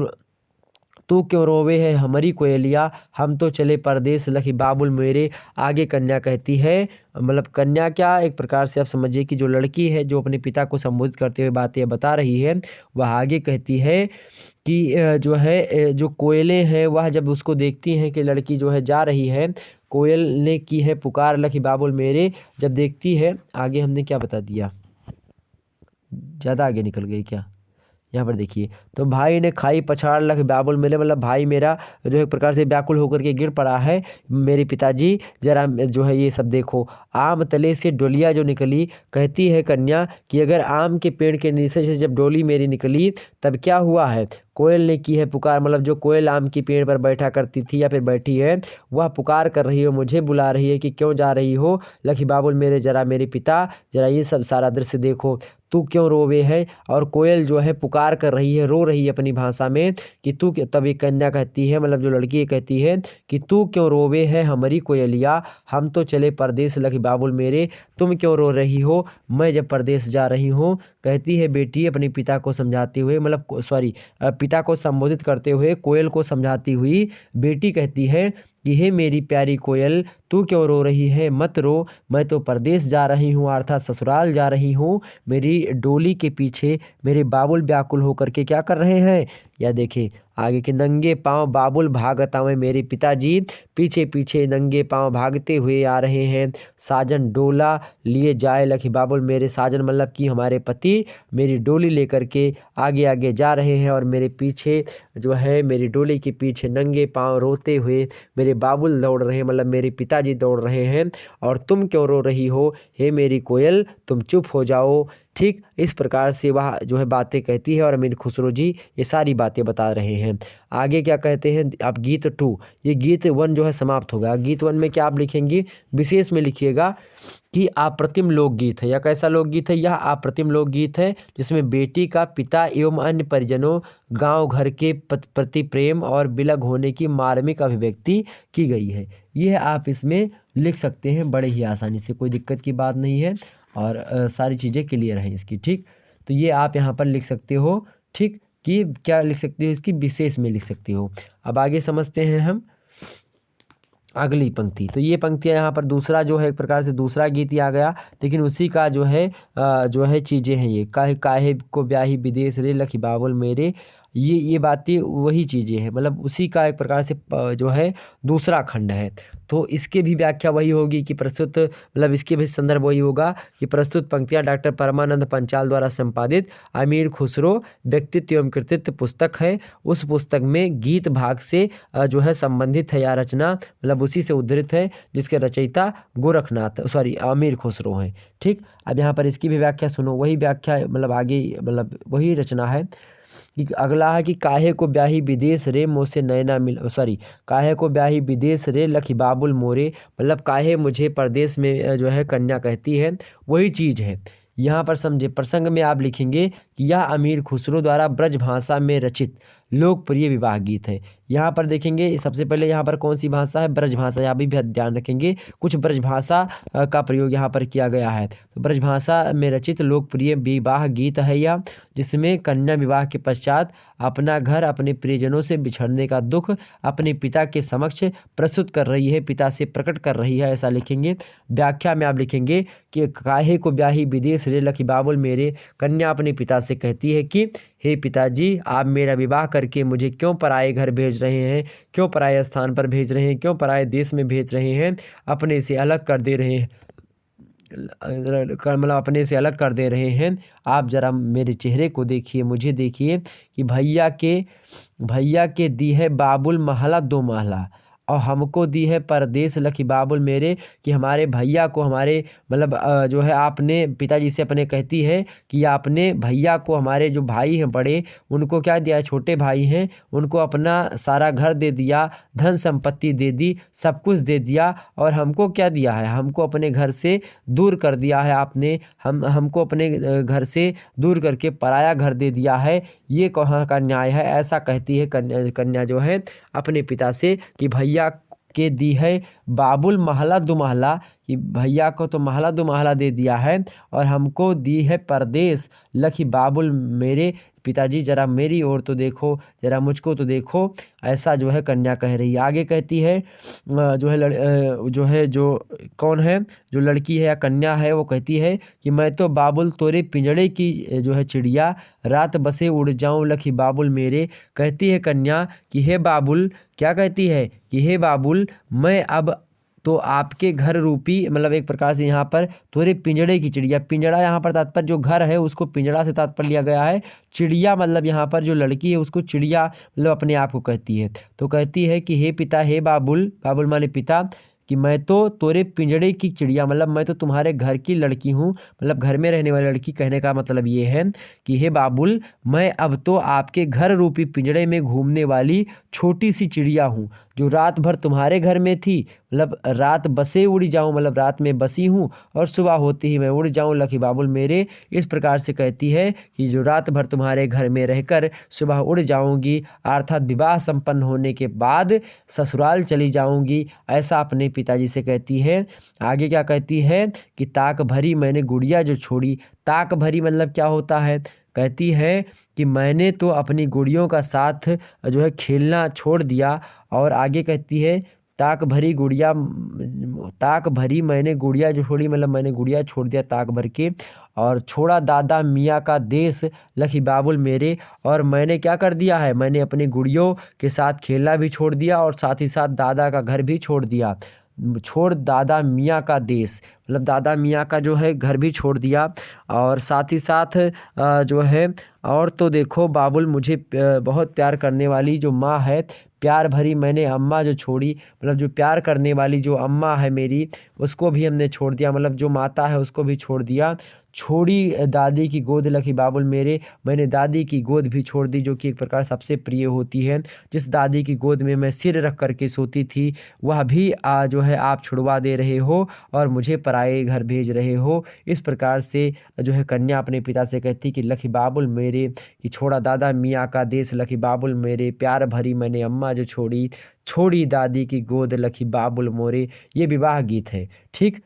तू क्यों रोवे है हमारी कोयलिया, हम तो चले परदेस लखी बाबुल मेरे। आगे कन्या कहती है, मतलब कन्या क्या, एक प्रकार से आप समझिए कि जो लड़की है जो अपने पिता को संबोधित करते हुए बातें बता रही है, वह आगे कहती है कि जो है जो कोयलें हैं वह जब उसको देखती हैं कि लड़की जो है जा रही है, कोयल ने की है पुकार लखी बाबुल मेरे, जब देखती है। आगे हमने क्या बता दिया, ज़्यादा आगे निकल गई क्या? यहाँ पर देखिए, तो भाई ने खाई पछाड़ लख बाबुल मेरे, मतलब भाई मेरा जो एक प्रकार से व्याकुल होकर के गिर पड़ा है। मेरे पिताजी जरा जो है ये सब देखो। आम तले से डोलिया जो निकली, कहती है कन्या कि अगर आम के पेड़ के नीचे से जब डोली मेरी निकली तब क्या हुआ है, कोयल ने की है पुकार, मतलब जो कोयल आम की पेड़ पर बैठा करती थी या फिर बैठी है, वह पुकार कर रही हो, मुझे बुला रही है कि क्यों जा रही हो लखी बाबुल मेरे, जरा मेरे पिता जरा ये सब सारा दृश्य देखो। तू क्यों रोवे है, और कोयल जो है पुकार कर रही है, रो रही है अपनी भाषा में कि तू तब ये कन्या कहती है, मतलब जो लड़की कहती है कि तू क्यों रोवे है हमारी कोयलिया, हम तो चले परदेस लखी बाबुल मेरे, तुम क्यों रो रही हो, मैं जब परदेस जा रही हूँ। कहती है बेटी अपने पिता को समझाते हुए, मतलब सॉरी पिता को संबोधित करते हुए कोयल को समझाती हुई बेटी कहती है कि हे मेरी प्यारी कोयल, तू क्यों रो रही है, मत रो, मैं तो परदेस जा रही हूँ अर्थात ससुराल जा रही हूँ। मेरी डोली के पीछे मेरे बाबुल व्याकुल होकर के क्या कर रहे हैं, या देखे आगे के नंगे पांव बाबुल भागता हुए, मेरे पिताजी पीछे पीछे नंगे पांव भागते हुए आ रहे हैं। साजन डोला लिए जाए लखी बाबुल मेरे, साजन मतलब कि हमारे पति मेरी डोली लेकर के आगे आगे जा रहे हैं और मेरे पीछे जो है मेरी डोली के पीछे नंगे पांव रोते हुए मेरे बाबुल दौड़ रहे हैं, मतलब मेरे पिताजी दौड़ रहे हैं। और तुम क्यों रो रही हो, हे मेरी कोयल तुम चुप हो जाओ, ठीक इस प्रकार से वह जो है बातें कहती है और अमीर खुसरो जी ये सारी बातें बता रहे हैं। आगे क्या कहते हैं, अब गीत 2, ये गीत 1 जो है समाप्त होगा। गीत 1 में क्या आप लिखेंगे, विशेष में लिखिएगा कि अप्रतिम लोकगीत है। यह कैसा लोकगीत है, यह अप्रतिम लोकगीत है जिसमें बेटी का पिता एवं अन्य परिजनों, गांव घर के प्रति प्रेम और बिलग होने की मार्मिक अभिव्यक्ति की गई है। यह आप इसमें लिख सकते हैं बड़े ही आसानी से, कोई दिक्कत की बात नहीं है और सारी चीज़ें क्लियर हैं इसकी। ठीक, तो ये आप यहाँ पर लिख सकते हो। ठीक, कि क्या लिख सकते हो, इसकी विशेष में लिख सकते हो। अब आगे समझते हैं हम अगली पंक्ति। तो ये पंक्तियाँ यहाँ पर दूसरा जो है एक प्रकार से दूसरा गीत ही आ गया, लेकिन उसी का जो है चीज़ें हैं ये, काहे काहे को ब्याही विदेश रे लखी बाबुल मेरे, ये बातें वही चीज़ें हैं, मतलब उसी का एक प्रकार से जो है दूसरा खंड है। तो इसके भी व्याख्या वही होगी कि प्रस्तुत, मतलब इसके भी संदर्भ वही होगा कि प्रस्तुत पंक्तियाँ डॉक्टर परमानंद पंचाल द्वारा संपादित अमीर खुसरो व्यक्तित्व एवं कृतित्व पुस्तक है। उस पुस्तक में गीत भाग से जो है संबंधित है यह रचना, मतलब उसी से उद्धृत है, जिसके रचयिता गोरखनाथ अमीर खुसरो हैं। ठीक, अब यहाँ पर इसकी भी व्याख्या सुनो, वही व्याख्या मतलब आगे मतलब वही रचना है कि अगला है कि काहे को ब्याही विदेश रे मोसे नैना मिल काहे को ब्याही विदेश रे लखी बाबुल मोरे, मतलब काहे मुझे परदेश में जो है कन्या कहती है, वही चीज़ है। यहाँ पर समझे, प्रसंग में आप लिखेंगे कि यह अमीर खुसरो द्वारा ब्रज भाषा में रचित लोकप्रिय विवाह गीत है। यहाँ पर देखेंगे सबसे पहले यहाँ पर कौन सी भाषा है, ब्रज भाषा। यहाँ भी ध्यान रखेंगे कुछ ब्रज भाषा का प्रयोग यहाँ पर किया गया है। तो ब्रज भाषा में रचित लोकप्रिय विवाह गीत है यह, जिसमें कन्या विवाह के पश्चात अपना घर अपने प्रियजनों से बिछड़ने का दुख अपने पिता के समक्ष प्रस्तुत कर रही है, पिता से प्रकट कर रही है, ऐसा लिखेंगे। व्याख्या में आप लिखेंगे कि काहे को ब्याही विदेश रे लखी बाबुल मेरे, कन्या अपने पिता से कहती है कि हे पिताजी, आप मेरा विवाह करके मुझे क्यों पराए घर भेज रहे हैं, क्यों पराए स्थान पर भेज रहे हैं, क्यों पराए देश में भेज रहे हैं, अपने से अलग कर दे रहे हैं, मतलब अपने से अलग कर दे रहे हैं। आप ज़रा मेरे चेहरे को देखिए, मुझे देखिए कि भैया के दी है बाबुल महला 2 महला और हमको दी है परदेश लखी बाबुल मेरे, कि हमारे भैया को हमारे मतलब जो है आपने पिताजी से अपने कहती है कि आपने भैया को, हमारे जो भाई हैं बड़े, उनको क्या दिया, छोटे भाई हैं, उनको अपना सारा घर दे दिया, धन संपत्ति दे दी, सब कुछ दे दिया, और हमको क्या दिया है, हमको अपने घर से दूर कर दिया है आपने, हमको अपने घर से दूर करके पराया घर दे दिया है। ये कहाँ का न्याय है, ऐसा कहती है कन्या जो है अपने पिता से कि भैया के दी है बाबुल महला 2 महला, कि भैया को तो महला 2 महला दे दिया है और हमको दी है परदेश लखी बाबुल मेरे, पिताजी ज़रा मेरी ओर तो देखो, ज़रा मुझको तो देखो, ऐसा जो है कन्या कह रही है। आगे कहती है जो कौन है, जो लड़की है या कन्या है, वो कहती है कि मैं तो बाबुल तोरे पिंजड़े की जो है चिड़िया, रात बसे उड़ जाऊं लखी बाबुल मेरे। कहती है कन्या कि हे बाबुल, क्या कहती है कि हे बाबुल, मैं अब तो आपके घर रूपी, मतलब एक प्रकार से यहाँ पर तोरे पिंजड़े की चिड़िया, पिंजड़ा यहाँ पर तात्पर्य जो घर है उसको पिंजड़ा से तात्पर्य लिया गया है, चिड़िया मतलब यहाँ पर जो लड़की है उसको चिड़िया मतलब अपने आप को कहती है। तो कहती है कि हे पिता, हे बाबुल, बाबुल माने पिता, कि मैं तो तोरे पिंजड़े की चिड़िया, मतलब मैं तो तुम्हारे घर की लड़की हूँ, मतलब घर में रहने वाली लड़की। कहने का मतलब ये है कि हे बाबुल, मैं अब तो आपके घर रूपी पिंजड़े में घूमने वाली छोटी सी चिड़िया हूँ, जो रात भर तुम्हारे घर में थी, मतलब रात बसे उड़ी जाऊँ, मतलब रात में बसी हूँ और सुबह होते ही मैं उड़ जाऊँ लखी बाबुल मेरे। इस प्रकार से कहती है कि जो रात भर तुम्हारे घर में रहकर सुबह उड़ जाऊँगी, अर्थात विवाह संपन्न होने के बाद ससुराल चली जाऊँगी, ऐसा अपने पिताजी से कहती है। आगे क्या कहती है कि ताक भरी मैंने गुड़िया जो छोड़ी, ताक भरी मतलब क्या होता है, कहती है कि मैंने तो अपनी गुड़ियों का साथ जो है खेलना छोड़ दिया। और आगे कहती है ताक भरी मैंने गुड़िया जो छोड़ी, मतलब मैंने गुड़िया छोड़ दिया ताक भर के, और छोड़ा दादा मियाँ का देश लखी बाबुल मेरे, और मैंने क्या कर दिया है, मैंने अपनी गुड़ियों के साथ खेलना भी छोड़ दिया और साथ ही साथ दादा का घर भी छोड़ दिया। छोड़ दादा मियाँ का देश, मतलब दादा मियाँ का जो है घर भी छोड़ दिया, और साथ ही साथ जो है, और तो देखो बाबुल, मुझे बहुत प्यार करने वाली जो माँ है, प्यार भरी मैंने अम्मा जो छोड़ी, मतलब जो प्यार करने वाली जो अम्मा है मेरी, उसको भी हमने छोड़ दिया, मतलब जो माता है उसको भी छोड़ दिया। छोड़ी दादी की गोद लखी बाबुल मेरे, मैंने दादी की गोद भी छोड़ दी, जो कि एक प्रकार सबसे प्रिय होती है। जिस दादी की गोद में मैं सिर रख करके सोती थी, वह भी जो है आप छुड़वा दे रहे हो और मुझे पराए घर भेज रहे हो। इस प्रकार से जो है कन्या अपने पिता से कहती कि लखी बाबुल मेरे, कि छोड़ा दादा मियाँ का देश लखी बाबुल मेरे, प्यार भरी मैंने अम्मा जो छोड़ी, छोड़ी दादी की गोद लखी बाबुल मोरे। ये विवाह गीत है। ठीक,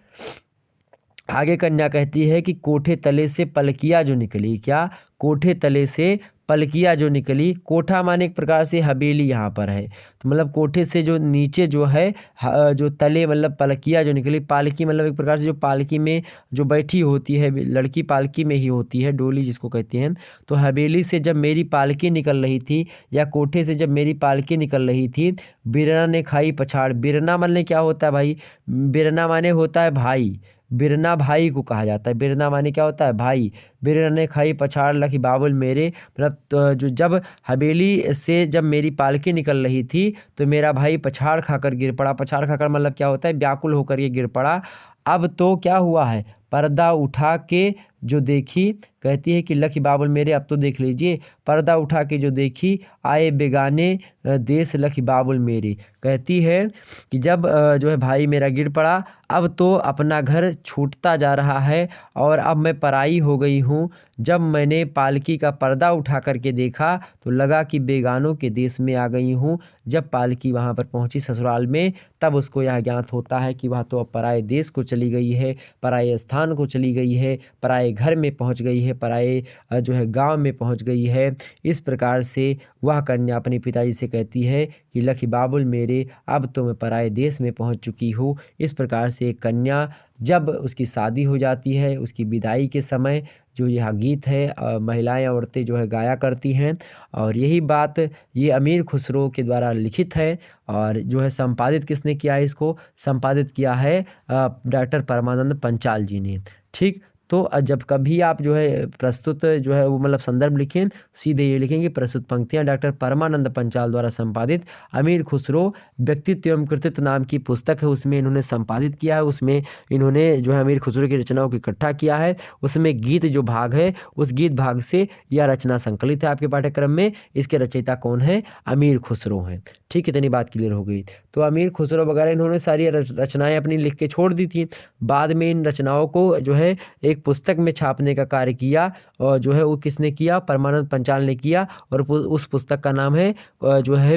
आगे कन्या कहती है कि कोठे तले से पलकिया जो निकली, क्या, कोठे तले से पलकिया जो निकली। कोठा माने एक प्रकार से हवेली यहाँ पर है, तो मतलब कोठे से जो नीचे जो है जो तले मतलब पलकिया जो निकली। पालकी मतलब एक प्रकार से जो पालकी में जो बैठी होती है लड़की, पालकी में ही होती है, डोली जिसको कहते हैं। तो हवेली से जब मेरी पालकी निकल रही थी, या कोठे से जब मेरी पालकी निकल रही थी, बिरना ने खाई पछाड़। बिरना माने क्या होता है भाई, बिरना माने होता है भाई, बिरना भाई को कहा जाता है। बिरना माने क्या होता है, भाई। बिरना ने खाई पछाड़ लखी बाबुल मेरे, मतलब तो जो जब हवेली से जब मेरी पालकी निकल रही थी, तो मेरा भाई पछाड़ खाकर गिर पड़ा। पछाड़ खाकर मतलब क्या होता है, व्याकुल होकर ये गिर पड़ा। अब तो क्या हुआ है, पर्दा उठा के जो देखी, कहती है कि लखी बाबुल मेरे अब तो देख लीजिए, पर्दा उठा के जो देखी, आए बेगाने देश लखी बाबुल मेरे। कहती है कि जब जो है भाई मेरा गिर पड़ा, अब तो अपना घर छूटता जा रहा है और अब मैं पराई हो गई हूँ। जब मैंने पालकी का पर्दा उठा करके देखा, तो लगा कि बेगानों के देश में आ गई हूँ। जब पालकी वहाँ पर पहुँची ससुराल में, तब उसको यह ज्ञात होता है कि वह तो अब पराए देश को चली गई है, पराए स्थान को चली गई है, पराए घर में पहुँच गई है, पराए जो है गाँव में पहुँच गई है। इस प्रकार से वह कन्या अपने पिताजी से कहती है कि लखी बाबुल मेरे, अब तो मैं पराए देश में पहुँच चुकी हूँ। इस प्रकार से एक कन्या जब उसकी शादी हो जाती है, उसकी विदाई के समय जो यह गीत है महिलाएं औरतें जो है गाया करती हैं। और यही बात ये अमीर खुसरो के द्वारा लिखित है, और जो है संपादित किसने किया है, इसको संपादित किया है डॉक्टर परमानंद पंचाल जी ने। ठीक, तो जब कभी आप जो है प्रस्तुत जो है वो मतलब संदर्भ लिखें, सीधे ये लिखेंगे प्रस्तुत पंक्तियाँ डॉक्टर परमानंद पंचाल द्वारा संपादित अमीर खुसरो व्यक्तित्व एवं कृतित्व नाम की पुस्तक है, उसमें इन्होंने संपादित किया है। उसमें इन्होंने जो है अमीर खुसरो की रचनाओं को इकट्ठा किया है। उसमें गीत जो भाग है, उस गीत भाग से यह रचना संकलित है आपके पाठ्यक्रम में। इसके रचयिता कौन है, अमीर खुसरो हैं। ठीक, इतनी बात क्लियर हो गई। तो अमीर खुसरो वगैरह इन्होंने सारी रचनाएं अपनी लिख के छोड़ दी थी। बाद में इन रचनाओं को जो है एक पुस्तक में छापने का कार्य किया, और जो है वो किसने किया, परमानंद पंचाल ने किया। और उस पुस्तक का नाम है जो है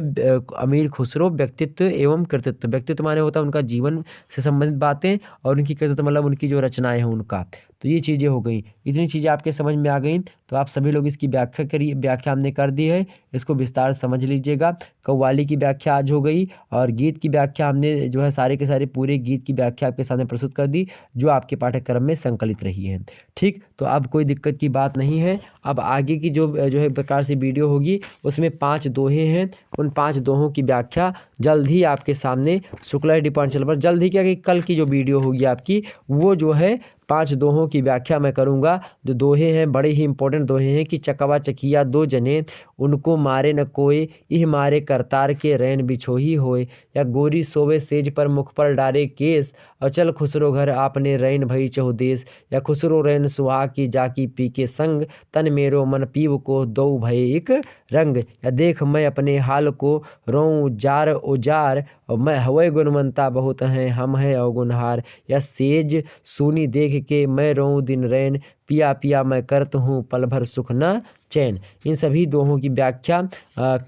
अमीर खुसरो व्यक्तित्व एवं कृतित्व। व्यक्तित्व माने होता है उनका जीवन से संबंधित बातें, और उनकी कृतित्व मतलब उनकी जो रचनाएं हैं उनका। तो ये चीज़ें हो गई, इतनी चीज़ें आपके समझ में आ गई। तो आप सभी लोग इसकी व्याख्या करिए, व्याख्या हमने कर दी है, इसको विस्तार से समझ लीजिएगा। कव्वाली की व्याख्या आज हो गई, और गीत की व्याख्या हमने जो है सारे के सारे पूरे गीत की व्याख्या आपके सामने प्रस्तुत कर दी, जो आपके पाठ्यक्रम में संकलित रही है। ठीक, तो अब कोई दिक्कत की बात नहीं है। अब आगे की जो है प्रकार से वीडियो होगी, उसमें 5 दोहे हैं। उन 5 दोहों की व्याख्या जल्द ही आपके सामने शुक्ला डिपार्ट चैनल पर, जल्द ही क्या कि कल की जो वीडियो होगी आपकी, वो जो है 5 दोहों की व्याख्या मैं करूँगा। जो दोहे हैं बड़े ही इंपॉर्टेंट दोहे हैं कि चकवा चकिया 2 जने, उनको मारे न कोई, इह मारे करतार के रैन बिछोही होए, या गोरी सोवे सेज पर मुख पर डारे केस, अचल खुसरो घर आपने रैन भई चहु देश, या खुसरो रैन सुहा की जाकी पी के संग, तन मेरो मन पीव को दो भय एक रंग, या देख मैं अपने हाल को रोऊं जार उजार, और मैं हवै गुणवंता बहुत हैं हम हैं अवगुणहार, या सेज सूनी देख के मैं रोऊं दिन रैन, पिया पिया मैं करत हूँ पल भर सुख न चैन। इन सभी दोहों की व्याख्या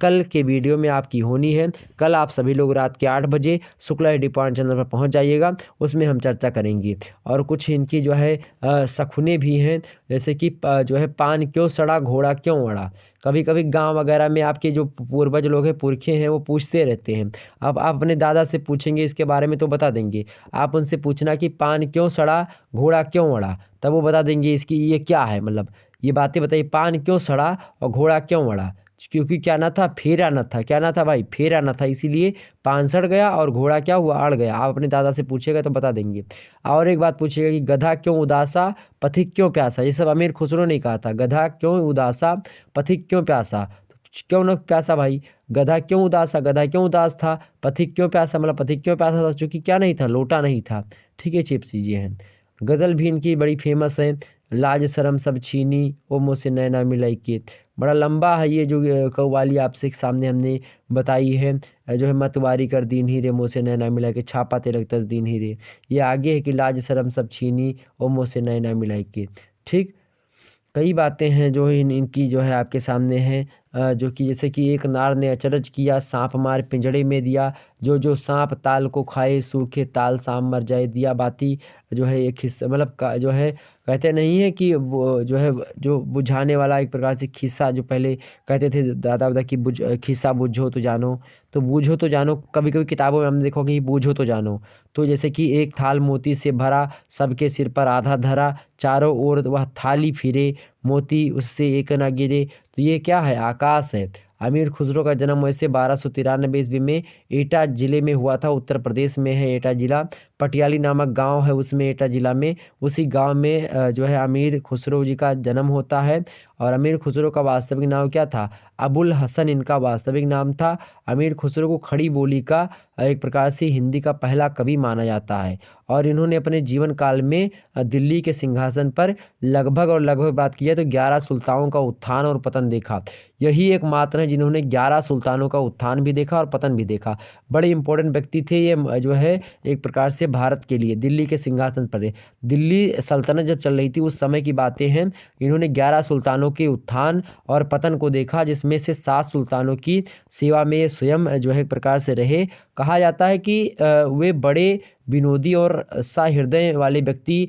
कल के वीडियो में आपकी होनी है। कल आप सभी लोग रात के 8 बजे शुक्ला डिपार्ट चैनल पर पहुंच जाइएगा, उसमें हम चर्चा करेंगे। और कुछ इनकी जो है सखुने भी हैं, जैसे कि जो है पान क्यों सड़ा घोड़ा क्यों अड़ा। कभी कभी गांव वगैरह में आपके जो पूर्वज लोग हैं, पुरखे हैं, वो पूछते रहते हैं। अब आप अपने दादा से पूछेंगे इसके बारे में तो बता देंगे। आप उनसे पूछना कि पान क्यों सड़ा घोड़ा क्यों अड़ा, तब वो बता देंगे इसकी ये क्या है, मतलब ये बातें बताइए। पान क्यों सड़ा और घोड़ा क्यों अड़ा, क्योंकि क्या ना था, फेरा न था। क्या ना था भाई, फेरा न था, इसीलिए पान सड़ गया और घोड़ा क्या हुआ, अड़ गया। आप अपने दादा से पूछेगा तो बता देंगे। और एक बात पूछिएगा कि गधा क्यों उदासा पथिक क्यों प्यासा। ये सब अमीर खुसरो ने कहा था, गधा क्यों उदासा पथिक क्यों प्यासा। क्यों न प्यासा भाई, गधा क्यों उदासा, गधा क्यों उदास था, पथिक क्यों प्यासा, मतलब पथिक क्यों प्यासा था, चूँकि क्या नहीं था, लोटा नहीं था। ठीक है, चिप्स चीज़ें हैं। गज़ल भी इनकी बड़ी फेमस है लाज शर्म सब छीनी ओ मुझसे नैना मिलाई के। बड़ा लंबा है ये जो कव्वाली आपसे सामने हमने बताई है। जो है मतवारी कर दीन ही रे मुझसे नैना मिला के, छापा तिलक तस दीन ही रे। ये आगे है कि लाज शर्म सब छीनी ओ मुझसे नैना मिलाई के। ठीक, कई बातें हैं जो इनकी जो है आपके सामने हैं। जो कि जैसे कि एक नार ने अचरज किया, साँप मार पिंजड़े में दिया, जो जो साँप ताल को खाए, सूखे ताल साम मर जाए। दिया बाती जो है एक हिस्सा, मतलब का जो है कहते नहीं है कि वो जो है जो बुझाने वाला एक प्रकार से खिस्सा, जो पहले कहते थे दादा दादा कि खिस्सा बूझो तो जानो। तो बूझो तो जानो, कभी कभी किताबों में हमने देखोगे कि बूझो तो जानो। तो जैसे कि एक थाल मोती से भरा, सबके सिर पर आधा धरा, चारों ओर वह थाली फिरे, मोती उससे एक न गिरे। तो ये क्या है? आकाश है। अमीर खुसरो का जन्म वैसे 1293 ईस्वी में एटा जिले में हुआ था। उत्तर प्रदेश में है एटा जिला। पटियाली नामक गांव है उसमें, एटा जिला में। उसी गांव में जो है अमीर खुसरो जी का जन्म होता है। और अमीर खुसरो का वास्तविक नाम क्या था? अबुल हसन इनका वास्तविक नाम था। अमीर खुसरो को खड़ी बोली का एक प्रकार से हिंदी का पहला कवि माना जाता है। और इन्होंने अपने जीवन काल में दिल्ली के सिंहासन पर लगभग बात की जाए तो 11 सुल्तानों का उत्थान और पतन देखा। यही एकमात्र हैं जिन्होंने 11 सुल्तानों का उत्थान भी देखा और पतन भी देखा। बड़े इंपॉर्टेंट व्यक्ति थे ये, जो है एक प्रकार से भारत के लिए दिल्ली के सिंहासन पर। दिल्ली सल्तनत जब चल रही थी उस समय की बातें हैं। इन्होंने 11 सुल्तानों के उत्थान और पतन को देखा, जिसमें से 7 सुल्तानों की सेवा में ये स्वयं जो है एक प्रकार से रहे। कहा जाता है कि वे बड़े विनोदी और सहृदय वाले व्यक्ति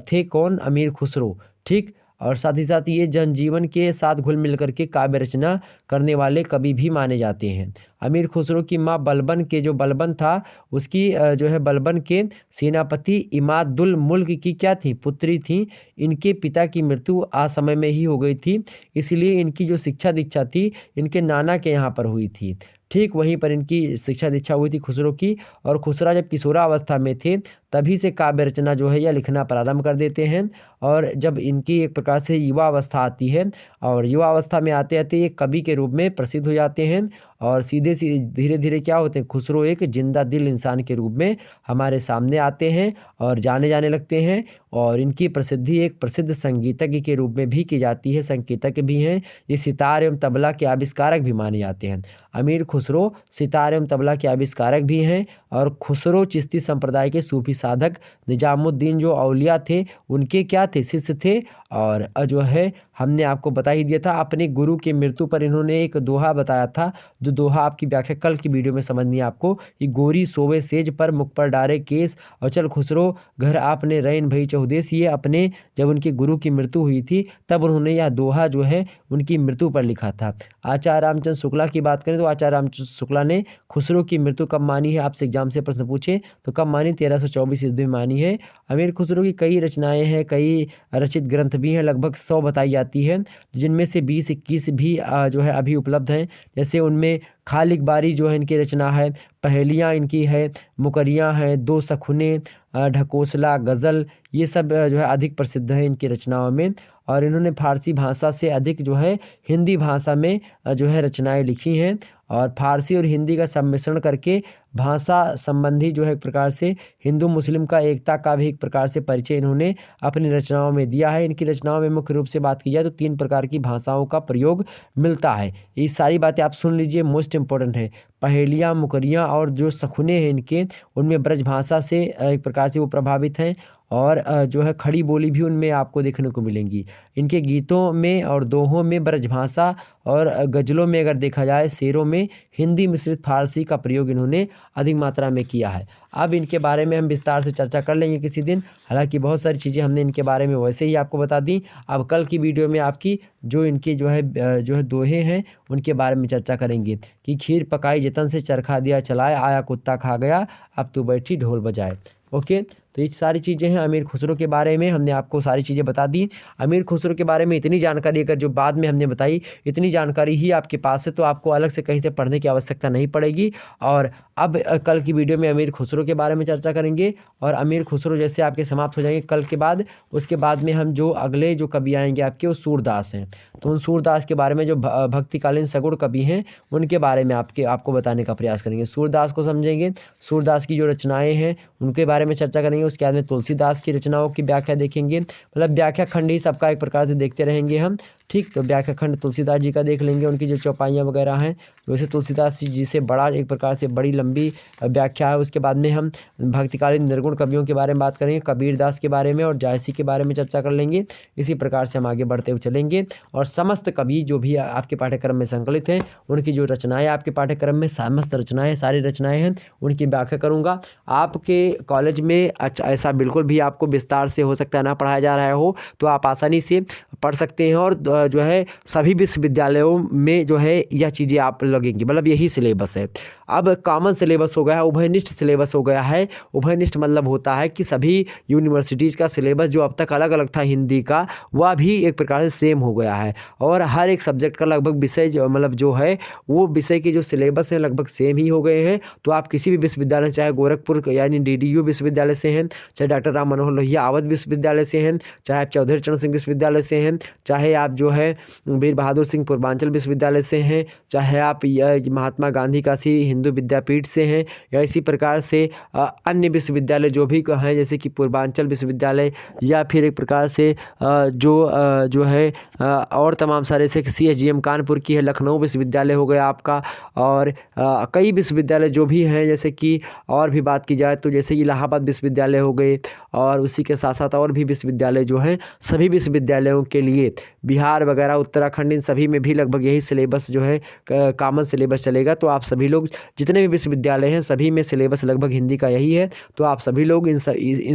थे। कौन? अमीर खुसरो। ठीक, और साथ ही साथ ये जनजीवन के साथ घुल मिल करके काव्य रचना करने वाले कवि भी माने जाते हैं। अमीर खुसरो की माँ बलबन के, जो बलबन था उसकी जो है बलबन के सेनापति इमादुल मुल्क की क्या थी? पुत्री थी। इनके पिता की मृत्यु असमय में ही हो गई थी, इसलिए इनकी जो शिक्षा दीक्षा थी इनके नाना के यहाँ पर हुई थी। ठीक, वहीं पर इनकी शिक्षा दीक्षा हुई थी खुसरो की। और खुसरा जब किशोरावस्था में थे तभी से काव्य रचना जो है या लिखना प्रारंभ कर देते हैं। और जब इनकी एक प्रकार से युवा अवस्था आती है और युवा अवस्था में आते आते ये कवि के रूप में प्रसिद्ध हो जाते हैं। और सीधे धीरे धीरे क्या होते हैं? खुसरो एक जिंदा दिल इंसान के रूप में हमारे सामने आते हैं और जाने जाने लगते हैं। और इनकी प्रसिद्धि एक प्रसिद्ध संगीतज्ञ के रूप में भी की जाती है, संगीतज्ञ भी हैं। ये सितार एवं तबला के आविष्कारक भी माने जाते हैं। अमीर खुसरो सितार एवं तबला के आविष्कारक भी हैं। और खुसरो चिश्ती संप्रदाय के सूफी साधक निजामुद्दीन जो औलिया थे उनके क्या थे? शिष्य थे। और जो है हमने आपको बता ही दिया था, अपने गुरु की मृत्यु पर इन्होंने एक दोहा बताया था, जो दोहा आपकी व्याख्या कल की वीडियो में समझनी है आपको। कि गोरी सोवे सेज पर, मुख पर डारे केस, और चल खुसरो घर आपने रैन भई चहुदेस। ये अपने जब उनके गुरु की मृत्यु हुई थी तब उन्होंने यह दोहा जो है उनकी मृत्यु पर लिखा था। आचार्य रामचंद्र शुक्ला की बात करें तो आचार्य रामचंद्र शुक्ला ने खुसरो की मृत्यु कब मानी है? आपसे एग्जाम से प्रश्न पूछे तो कब मानी? 1324 ईस्वी में मानी है। अमीर खुसरो की कई रचनाएं हैं, कई रचित ग्रंथ भी हैं, लगभग 100 बताई जाती है, जिनमें से 20-21 भी जो है अभी उपलब्ध हैं। जैसे उनमें खालिक बारी जो है इनकी रचना है, पहेलियाँ इनकी है, मुकरियाँ हैं, दो सखुने, ढकोसला, गज़ल, ये सब जो है अधिक प्रसिद्ध है इनकी रचनाओं में। और इन्होंने फारसी भाषा से अधिक जो है हिंदी भाषा में जो है रचनाएं लिखी हैं। और फारसी और हिंदी का सम्मिश्रण करके भाषा संबंधी जो है एक प्रकार से हिंदू मुस्लिम का एकता का भी एक प्रकार से परिचय इन्होंने अपनी रचनाओं में दिया है। इनकी रचनाओं में मुख्य रूप से बात की जाए तो 3 प्रकार की भाषाओं का प्रयोग मिलता है। ये सारी बातें आप सुन लीजिए, मोस्ट इंपॉर्टेंट है। पहेलियाँ, मुकरियाँ और जो सखुने हैं इनके, उनमें ब्रज भाषा से एक प्रकार से वो प्रभावित हैं। और जो है खड़ी बोली भी उनमें आपको देखने को मिलेंगी। इनके गीतों में और दोहों में ब्रजभाषा और गज़लों में अगर देखा जाए, शेरों में हिंदी मिश्रित फारसी का प्रयोग इन्होंने अधिक मात्रा में किया है। अब इनके बारे में हम विस्तार से चर्चा कर लेंगे किसी दिन। हालांकि बहुत सारी चीज़ें हमने इनके बारे में वैसे ही आपको बता दी। अब कल की वीडियो में आपकी जो इनके जो है दोहे हैं उनके बारे में चर्चा करेंगे। कि खीर पकाई जतन से, चरखा दिया चलाए, आया कुत्ता खा गया, अब तू बैठी ढोल बजाए। ओके, तो ये सारी चीज़ें हैं अमीर खुसरो के बारे में, हमने आपको सारी चीज़ें बता दी। अमीर खुसरो के बारे में इतनी जानकारी अगर जो बाद में हमने बताई, इतनी जानकारी ही आपके पास है तो आपको अलग से कहीं से पढ़ने की आवश्यकता नहीं पड़ेगी। और अब कल की वीडियो में अमीर खुसरो के बारे में चर्चा करेंगे, और अमीर खुसरो जैसे आपके समाप्त हो जाएंगे कल के बाद, उसके बाद में हम जो अगले जो कवि आएंगे आपके वो सूरदास हैं। तो उन सूरदास के बारे में जो भक्तिकालीन सगुण कवि हैं उनके बारे में आपको बताने का प्रयास करेंगे। सूरदास को समझेंगे, सूरदास की जो रचनाएँ हैं उनके बारे में चर्चा करेंगे। उसके बाद में तुलसीदास की रचनाओं की व्याख्या देखेंगे, मतलब व्याख्या खंड ही सबका एक प्रकार से देखते रहेंगे हम। ठीक, तो व्याख्या खंड तुलसीदास जी का देख लेंगे, उनकी जो चौपाइयाँ वगैरह हैं, वैसे तुलसीदास जी से बड़ा एक प्रकार से बड़ी लंबी व्याख्या है। उसके बाद में हम भक्तिकालीन निर्गुण कवियों के बारे में बात करेंगे, कबीर दास के बारे में और जायसी के बारे में चर्चा कर लेंगे। इसी प्रकार से हम आगे बढ़ते हुए चलेंगे, और समस्त कवि जो भी आपके पाठ्यक्रम में संकलित हैं उनकी जो रचनाएँ आपके पाठ्यक्रम में समस्त रचनाएँ सारी रचनाएँ हैं उनकी व्याख्या करूँगा। आपके कॉलेज में ऐसा बिल्कुल भी आपको विस्तार से हो सकता है ना पढ़ाया जा रहा हो, तो आप आसानी से पढ़ सकते हैं, और जो है सभी विश्वविद्यालयों में जो है यह चीज़ें आप लगेंगी, मतलब यही सिलेबस है। अब कॉमन सिलेबस हो गया है, उभयनिष्ठ सिलेबस हो गया है। उभयनिष्ठ मतलब होता है कि सभी यूनिवर्सिटीज़ का सिलेबस जो अब तक अलग अलग था हिंदी का, वह भी एक प्रकार से सेम हो गया है, और हर एक सब्जेक्ट का लगभग विषय मतलब जो है वो विषय के जो सिलेबस हैं लगभग सेम ही हो गए हैं। तो आप किसी भी विश्वविद्यालय, चाहे गोरखपुर यानी DDU विश्वविद्यालय से हैं, चाहे डॉक्टर राम मनोहर लोहिया अवध विश्वविद्यालय से हैं, चाहे आप चौधरी चरण सिंह विश्वविद्यालय से हैं, चाहे आप जो है वीर बहादुर सिंह पूर्वांचल विश्वविद्यालय से हैं, चाहे आप महात्मा गांधी काशी हिंदू विद्यापीठ से हैं, या इसी प्रकार से अन्य विश्वविद्यालय जो भी हैं जैसे कि पूर्वांचल विश्वविद्यालय, या फिर एक प्रकार से जो है और तमाम सारे से CSGM कानपुर की है, लखनऊ विश्वविद्यालय हो गया आपका, और कई विश्वविद्यालय जो भी हैं, जैसे कि और भी बात की जाए तो जैसे इलाहाबाद विश्वविद्यालय हो गए, और उसी के साथ साथ और भी विश्वविद्यालय जो हैं, सभी विश्वविद्यालयों के लिए बिहार वगैरह उत्तराखंड इन सभी में भी लगभग यही सिलेबस जो है कॉमन सिलेबस चलेगा। तो आप सभी लोग जितने भी विश्वविद्यालय हैं सभी में सिलेबस लगभग हिंदी का यही है। तो आप सभी लोग इन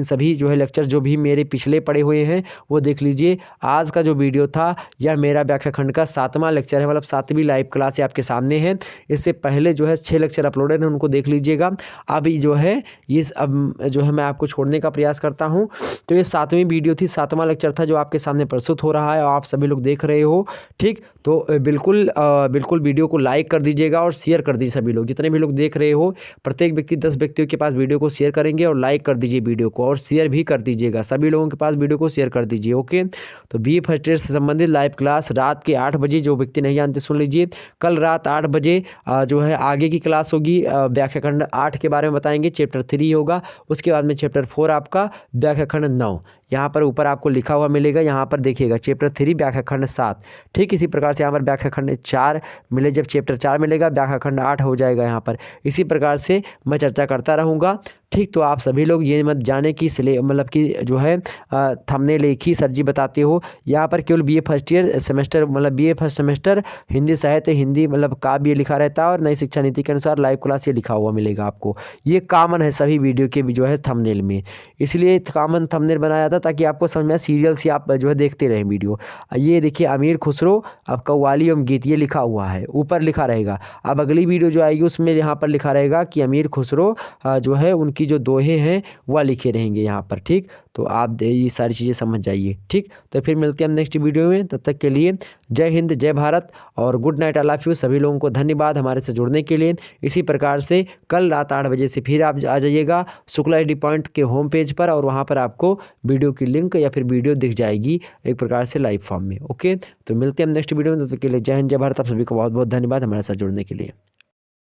सभी जो है लेक्चर जो भी मेरे पिछले पड़े हुए हैं वो देख लीजिए। आज का जो वीडियो था यह मेरा व्याख्या खंड का 7वां लेक्चर है, मतलब 7वीं लाइव क्लास आपके सामने है। इससे पहले जो है 6 लेक्चर अपलोडेड हैं, उनको देख लीजिएगा। अभी जो है ये अब जो है मैं आपको छोड़ने का प्रयास करता हूँ। तो ये 7वीं वीडियो थी, 7वां लेक्चर था जो आपके सामने प्रस्तुत हो रहा है और आप सभी लोग देख रहे हो। ठीक, तो बिल्कुल वीडियो को लाइक कर दीजिएगा और शेयर कर दीजिए। सभी लोग जितने भी लोग देख रहे हो, प्रत्येक व्यक्ति 10 व्यक्तियों के पास वीडियो को शेयर करेंगे, और लाइक कर दीजिए वीडियो को, और शेयर भी कर दीजिएगा। सभी लोगों के पास वीडियो को शेयर कर दीजिए। ओके, तो BA फर्स्ट ईयर से संबंधित लाइव क्लास रात के 8 बजे, जो व्यक्ति नहीं जानते सुन लीजिए। कल रात 8 बजे जो है आगे की क्लास होगी, व्याख्याखंड 8 के बारे में बताएंगे, चैप्टर 3 होगा। उसके बाद में चैप्टर 4 आपका व्याख्याखंड 9, यहाँ पर ऊपर आपको लिखा हुआ मिलेगा, यहाँ पर देखिएगा चैप्टर 3 व्याख्याखंड 7। ठीक, इसी प्रकार से यहाँ पर व्याख्याखंड 4 मिले, जब चैप्टर 4 मिलेगा व्याख्याखंड 8 हो जाएगा यहाँ पर। इसी प्रकार से मैं चर्चा करता रहूँगा। ठीक, तो आप सभी लोग ये मत जाने कि मतलब कि जो है थंबनेल एक ही सर जी बताते हो। यहाँ पर केवल BA फर्स्ट ईयर सेमेस्टर, मतलब BA फर्स्ट सेमेस्टर हिंदी साहित्य, हिंदी मतलब काव्य लिखा रहता है, और नई शिक्षा नीति के अनुसार लाइव क्लास ये लिखा हुआ मिलेगा आपको। ये कॉमन है सभी वीडियो के भी जो है थंबनेल में, इसलिए कॉमन थंबनेल बनाया था ताकि आपको समझ में सीरियल से आप जो है देखते रहें वीडियो। ये देखिए अमीर खुसरो अब कव्वाली एवं गीत ये लिखा हुआ है, ऊपर लिखा रहेगा। अब अगली वीडियो जो आएगी उसमें यहाँ पर लिखा रहेगा कि अमीर खुसरो जो है उनकी जो दोहे हैं वह लिखे रहेंगे यहाँ पर। ठीक, तो आप ये सारी चीज़ें समझ जाइए। ठीक, तो फिर मिलते हैं हम नेक्स्ट वीडियो में, तब तक के लिए जय हिंद, जय भारत और good night, I love you. सभी लोगों को धन्यवाद हमारे से जुड़ने के लिए। इसी प्रकार से कल रात 8 बजे से फिर आप आ जाइएगा शुक्ला स्टडी पॉइंट के होम पेज पर, और वहाँ पर आपको वीडियो की लिंक या फिर वीडियो दिख जाएगी एक प्रकार से लाइव फॉर्म में। ओके, तो मिलते हैं हम नेक्स्ट वीडियो में, तब तक के लिए जय हिंद, जय भारत। आप सभी को बहुत बहुत धन्यवाद हमारे साथ जुड़ने के लिए।